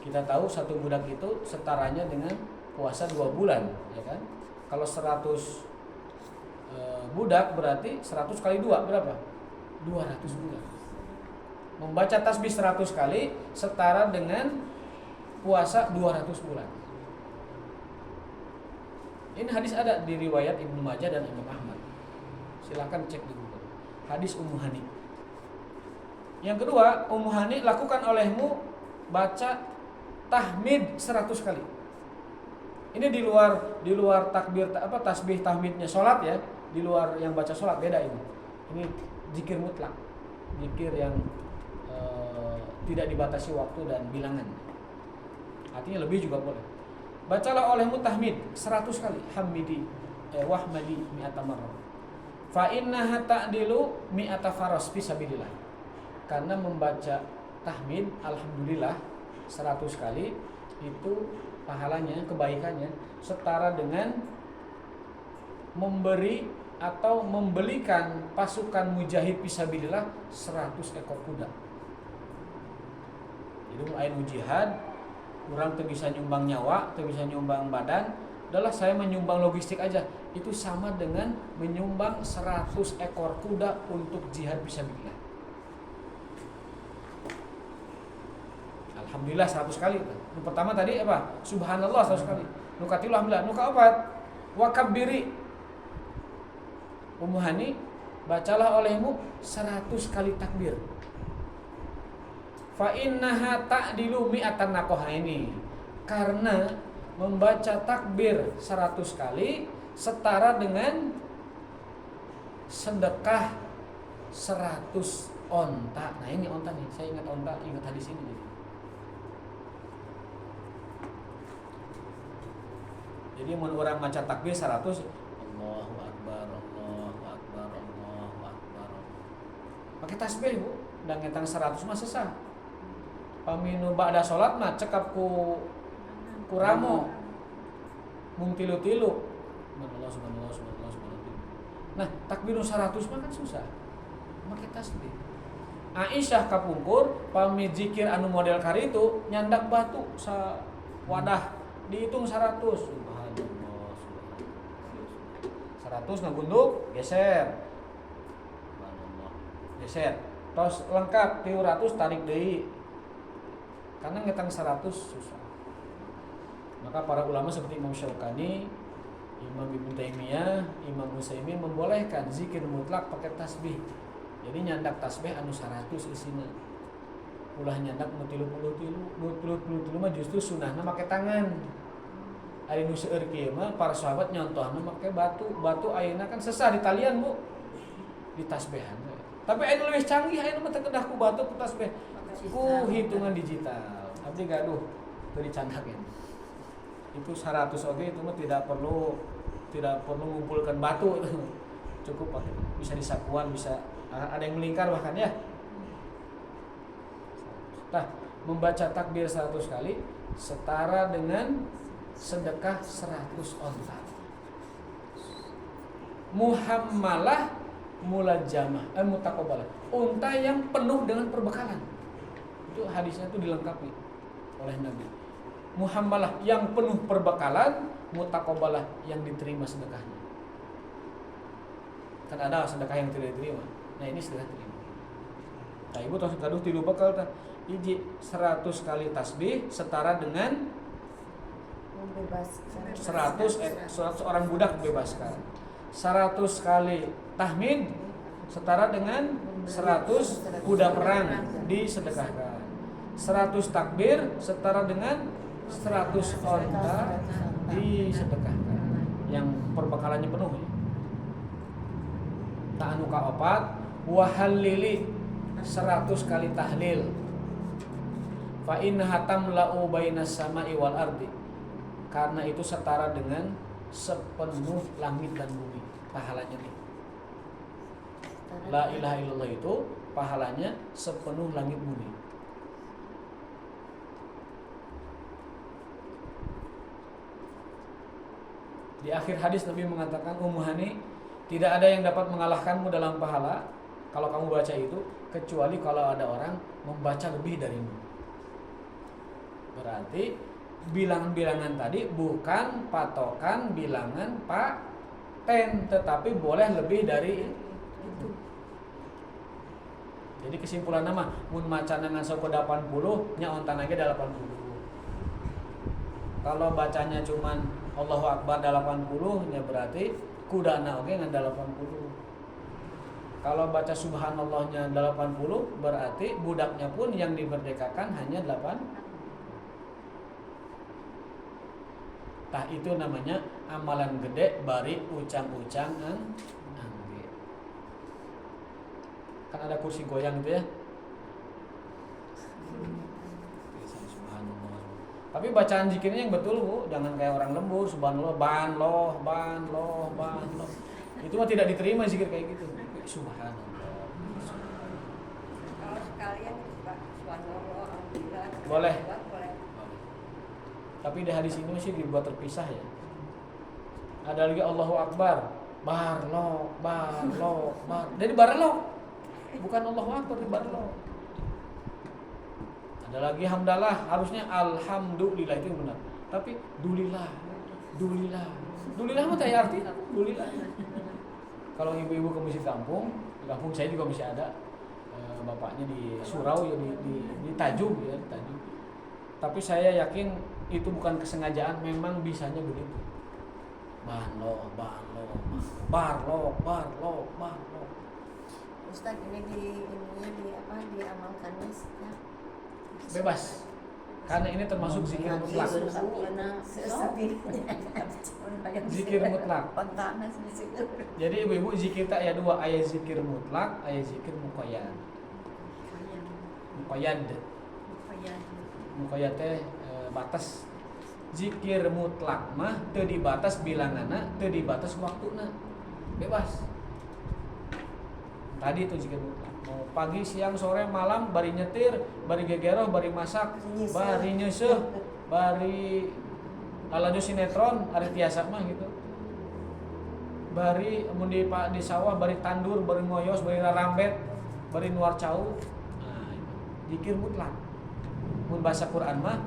Kita tahu satu budak itu setaranya dengan puasa 2 bulan, ya kan? Kalau 100 budak berarti 100 kali 2 berapa? 200 budak. Membaca tasbih 100 kali setara dengan puasa 200 bulan. Ini hadis ada di riwayat Ibnu Majah dan Imam Ahmad. Silakan cek di Google. Hadis Ummu Hani. Yang kedua, Ummu Hani, lakukan olehmu baca tahmid 100 kali. Ini di luar takbir tasbih tahmidnya salat ya, di luar yang baca salat, beda ini. Ini zikir mutlak. Zikir yang tidak dibatasi waktu dan bilangan. Artinya lebih juga boleh. Bacalah olehmu tahmid 100 kali. Hamidi wahmadi mi'ata marrah. Fa innaha ta'dilu mi'ata faras fisabilillah. Karena membaca tahmid alhamdulillah 100 kali itu pahalanya, kebaikannya setara dengan memberi atau membelikan pasukan mujahid fisabilillah 100 ekor kuda. Jadi mulai jihad, orang tuh bisa nyumbang nyawa, tuh bisa nyumbang badan, adalah saya menyumbang logistik aja. Itu sama dengan menyumbang 100 ekor kuda untuk jihad fisabilillah. Alhamdulillah 100 kali. Yang pertama tadi apa? Subhanallah 100 kali. Nukatilu alhamdulillah. Nuka opat. Wakabbiri. Ummu Hani, bacalah olehmu 100 kali takbir. Fa innaha ta'dilu mi'atan naqah, ini karena membaca takbir 100 kali setara dengan sedekah 100 onta. Nah ini onta nih, saya ingat onta, ingat hadis ini. Jadi mau orang baca takbir 100, Allahu Akbar, Allahu Akbar, Allahu Akbar. Pakai tasbih, Bu, dan ngetang 100 mah sesah. Paminu ba'da sholat mah cekap ku ramo mung tilu-tilu. Subhanallah, subhanallah, subhanallah, subhanallah. Nah, takbir 100 mah kan susah. Make tasbih. Aisyah kapungkur pami zikir anu model kari itu nyandak batu sa wadah dihitung 100. Subhanallah. 100 ngagunduk geser. Subhanallah. Geser. Tos lengkap 300 tarik deui. Karena ngetang 100 susah. Maka para ulama seperti Imam Syaukani, Imam Ibnu Taimiyah, Imam Utsaimin membolehkan zikir mutlak pakai tasbih. Jadi nyandak tasbih anu 100 isina. Ulah nyandak nu 30 mah justru sunahna make tangan. Ari nu seueur kieu mah para sahabat nyontohna make batu. Batu ayeuna kan sesah di talian, Bu. Di tasbihan. Tapi anu leuwih canggih ayeuna mah teu kedah ku batu ku tasbih. Ku hitungan digital. Abdi gaduh teu dicandakeun. Itu 100 oge itu mah tidak perlu mengumpulkan batu. Cukup pakai bisa disakuan, bisa ada yang melingkar bahkan ya. Nah, membaca takbir 100 kali setara dengan sedekah 100 onta. Muhammalah mulajamah, mutaqabbalah. Unta yang penuh dengan perbekalan. Itu hadisnya itu dilengkapi oleh Nabi. Muhammalah yang penuh perbekalan, mutaqabbalah yang diterima sedekahnya. Kan ada sedekah yang tidak diterima. Nah, ini sedekah terima. Nah, ibu tos kaduh tilu bekal tah. Hiji 100 kali tasbih setara dengan 100 orang budak bebaskan. 100 kali tahmid setara dengan 100 kuda perang disedekahkan. 100 takbir setara dengan 100 onta disedekahkan. Yang perbekalannya penuh ya. Ta'anu kaopat wahallili 100 kali tahlil. Fa innaha tamla'u bainas sama'i wal ardi. Karena itu setara dengan sepenuh langit dan bumi pahalanya nih. La ilaha illallah itu pahalanya sepenuh langit bumi. Di akhir hadis Nabi mengatakan, Ummu Hani, tidak ada yang dapat mengalahkanmu dalam pahala kalau kamu baca itu, kecuali kalau ada orang membaca lebih darimu. Berarti bilangan-bilangan tadi bukan patokan bilangan paten, tetapi boleh lebih dari itu. Jadi kesimpulan nama mun macan dengan soko 80 nya ontan lagi 80. Kalau bacanya cuman Allahu Akbar 80 nya berarti kudana oge ngan 80. Kalau baca subhanallahnya 80 berarti budaknya pun yang dimerdekakan hanya 8. Tah itu namanya amalan gede bari ucang-ucangan angge. Kan ada kursi goyang gitu ya. Subhanallah. Tapi bacaan zikirnya yang betul, Bu, jangan kayak orang lembur subhanallah banloh. Itu mah tidak diterima zikir kayak gitu. Subhanallah. Kalau sekalian Pak, subhanallah, alhamdulillah. Boleh. Boleh. Tapi di hadis ini sih dibuat terpisah ya. Ada lagi Allahu Akbar, barlo. Jadi barlo. Bukan Allahu Akbar, di barlo. Ada lagi hamdalah, harusnya alhamdulillah itu benar. Tapi dulillah. Dulillah mah tanya arti dulillah. Kalau ibu-ibu ke masjid kampung, di kampung saya juga masih ada bapaknya di surau ya di Tajub ya, di Tajub. Tapi saya yakin itu bukan kesengajaan, memang bisanya begitu. Barlo. Ustaz, ini diamalkannya ya. Bebas. Karena ini termasuk zikir mutlak. Zikir mutlak. Jadi ibu-ibu zikir tak ya dua, aya zikir mutlak, aya zikir muqayyad. Muqayyad teh batas. Zikir mutlak mah teu dibatas bilanganna, teu dibatas waktuna. Bebas. Tadi itu zikir mutlak. Mau pagi, siang, sore, malam, bari nyetir, bari gegeroh, bari masak, bari nyeuseum, bari alaju sinetron, ari tiasa mah gitu. bari mun di sawah bari tandur, bari ngoyos, bari rarambet, bari nuar cau. Nah, zikir mutlak. Mun bahasa Quran mah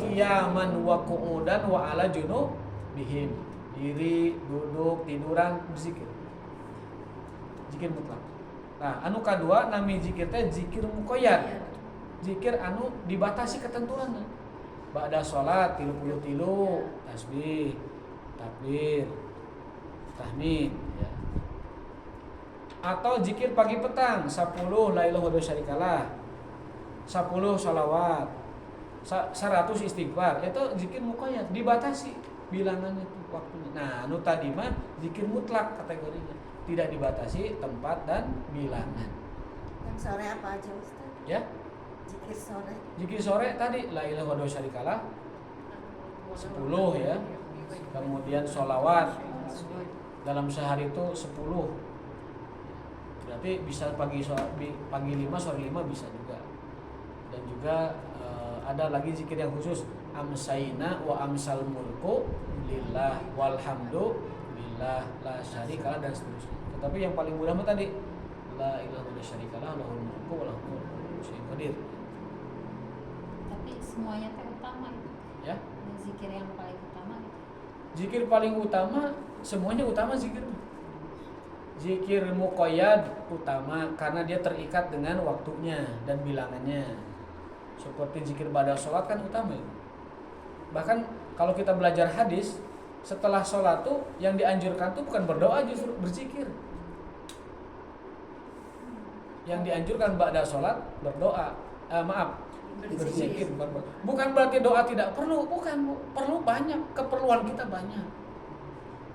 qiyaman wa qu'udan wa ala junubihim. Diri, duduk, tiduran berzikir. Zikir mutlak. Nah, anu kadua nami zikir teh zikir muqayyad. Zikir anu dibatasi ketentuanna. Ba'da salat 33 tasbih, takbir, tahmid ya. Atau zikir pagi petang 10 la ilaha illallah syarikalah, 10 shalawat, 100 istighfar. Itu zikir muqayyad, dibatasi bilangannya tuh waktunya. Nah, anu tadi mah zikir mutlak kategorinya, tidak dibatasi tempat dan bilangan. Yang sore apa aja Ustaz? Ya, Zikir sore. zikir sore tadi la ilaha illallah syarikalah 10 ya. Kemudian sholawat dalam sehari itu 10. Berarti bisa pagi 5 sore 5 bisa juga. Dan juga ada lagi zikir yang khusus, amsayna wa amsal mulku lillah walhamdu lillah la syarikalah dan seterusnya. Tetapi yang paling mudah mah tadi la ilaha illallah syarikalah lahul mulku wa lahul qadir. Tapi semuanya teh utama itu. Ya. Zikir yang paling utama gitu. Zikir paling utama, semuanya utama zikir. Zikir muqayyad utama karena dia terikat dengan waktunya dan bilangannya. Seperti zikir ba'da sholat kan utama ya. Bahkan kalau kita belajar hadis, setelah sholat tuh yang dianjurkan tuh bukan berdoa, justru berzikir. Yang dianjurkan ba'da sholat berdoa, berzikir. Bukan berarti doa tidak perlu, bukan, perlu banyak, keperluan kita banyak.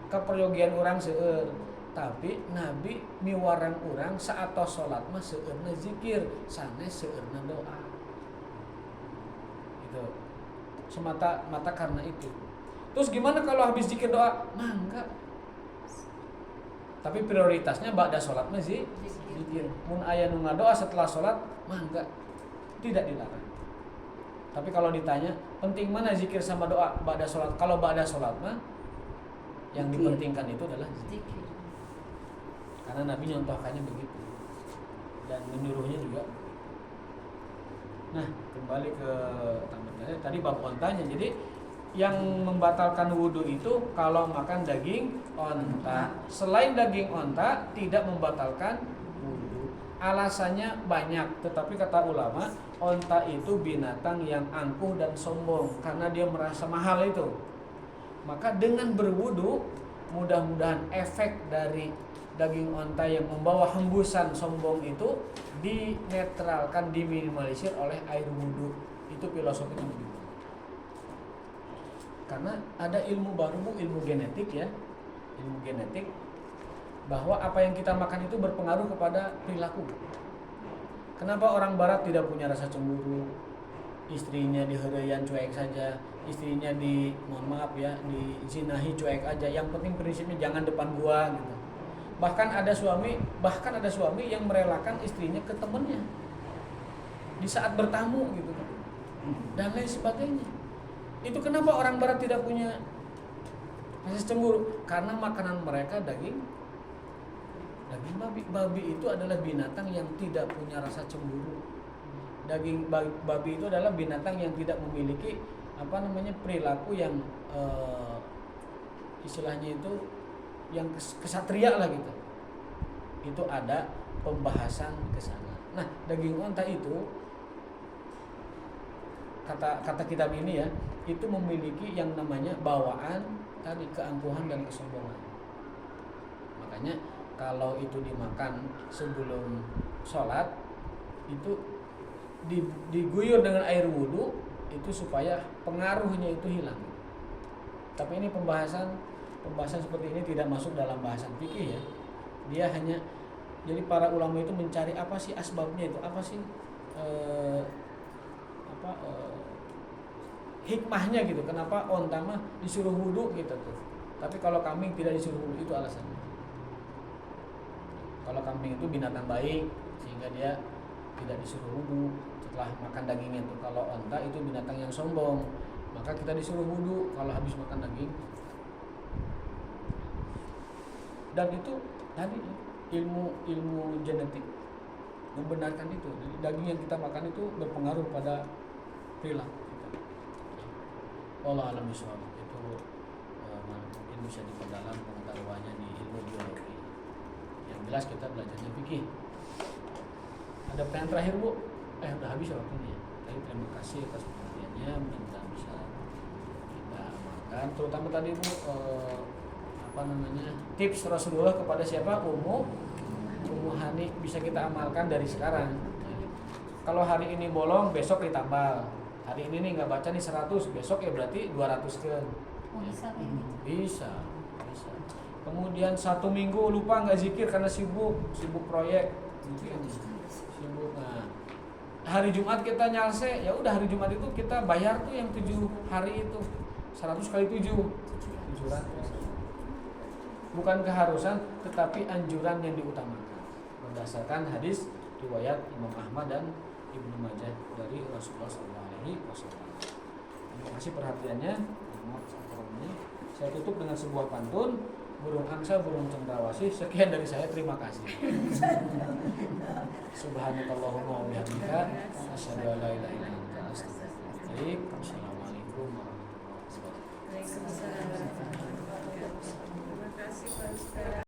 Keperluan orang seueur, tapi Nabi miwarang orang saat sholat mah seueurna zikir, sanes seueurna doa. Gitu. Semata-mata karena itu. Terus gimana kalau habis zikir doa? Nah, enggak. Tapi prioritasnya ba'da sholat mah zikir. Mun aya nu ngadoa setelah sholat, mah enggak. Tidak dilarang. Tapi kalau ditanya, penting mana zikir sama doa ba'da sholat? Kalau ba'da sholat mah yang dipentingkan itu adalah zikir. Karena Nabi nyontohkannya begitu. Dan menyuruhnya juga. Nah, kembali ke tadi bab ontanya. Jadi yang membatalkan wudhu itu kalau makan daging onta. Selain daging onta tidak membatalkan wudhu. Alasannya banyak, tetapi kata ulama, onta itu binatang yang angkuh dan sombong karena dia merasa mahal itu. Maka dengan berwudhu, mudah-mudahan efek dari daging onta yang membawa hembusan sombong itu dinetralkan, diminimalisir oleh air wudhu. Itu filosofinya begitu. Karena ada ilmu baru, ilmu genetik ya, ilmu genetik, bahwa apa yang kita makan itu berpengaruh kepada perilaku. Kenapa orang barat tidak punya rasa cemburu? Istrinya diheureyan cuek saja, istrinya mohon maaf ya, dizinahi cuek aja. Yang penting prinsipnya jangan depan gua gitu. Bahkan ada suami yang merelakan istrinya ke temannya di saat bertamu gitu kan. Dan lain sebagainya. Itu kenapa orang barat tidak punya rasa cemburu? Karena makanan mereka daging babi. Babi itu adalah binatang yang tidak punya rasa cemburu. Daging babi itu adalah binatang yang tidak memiliki perilaku yang istilahnya itu yang kesatria lah gitu. Itu ada pembahasan ke sana. Nah, daging onta itu kata kitab ini ya, itu memiliki yang namanya bawaan tadi keangkuhan dan kesombongan. Makanya kalau itu dimakan sebelum sholat itu diguyur dengan air wudhu itu supaya pengaruhnya itu hilang. Tapi ini pembahasan seperti ini tidak masuk dalam bahasan fikih ya. Dia hanya jadi para ulama itu mencari apa sih asbabnya itu, apa sih hikmahnya gitu. Kenapa onta mah disuruh wudhu gitu tuh. Tapi kalau kambing tidak disuruh wudhu, itu alasannya. Kalau kambing itu binatang baik sehingga dia tidak disuruh wudhu setelah makan dagingnya tuh. Kalau onta itu binatang yang sombong, maka kita disuruh wudhu kalau habis makan daging Dan itu tadi ilmu genetik membenarkan itu. Jadi daging yang kita makan itu berpengaruh pada perilaku kita. Allah alam bisawab. Itu mungkin bisa diperdalam pengetahuannya di ilmu biologi. Yang jelas kita belajarnya fikih. Ada pertanyaan terakhir Bu? Udah habis waktunya. Tapi terima kasih atas perhatiannya. Mudah-mudahan bisa kita amalkan. Terutama tadi Bu tips Rasulullah kepada siapa? Ummu Hani bisa kita amalkan dari sekarang. Kalau hari ini bolong, besok ditambal. Hari ini nih nggak baca nih 100, besok ya berarti 200 kan. Bisa kayak gitu. Bisa. Kemudian 1 minggu lupa nggak zikir karena sibuk proyek, sibuk. Nah, hari Jumat kita nyalse, ya udah hari Jumat itu kita bayar tuh yang 7 hari itu 100 kali 7, 700. Bukan keharusan, tetapi anjuran yang diutamakan berdasarkan hadis riwayat Imam Ahmad dan Ibnu Majah dari Rasulullah SAW. Terima kasih perhatiannya. Saya tutup dengan sebuah pantun, burung angsa, burung cendrawasih. Sekian dari saya, terima kasih. Subhanakallahumma wa bihamdika asyhadu an la ilaha illa anta astaghfiruka wa atubu ilaik. Assalamualaikum warahmatullahi wabarakatuh. Waalaikumsalam.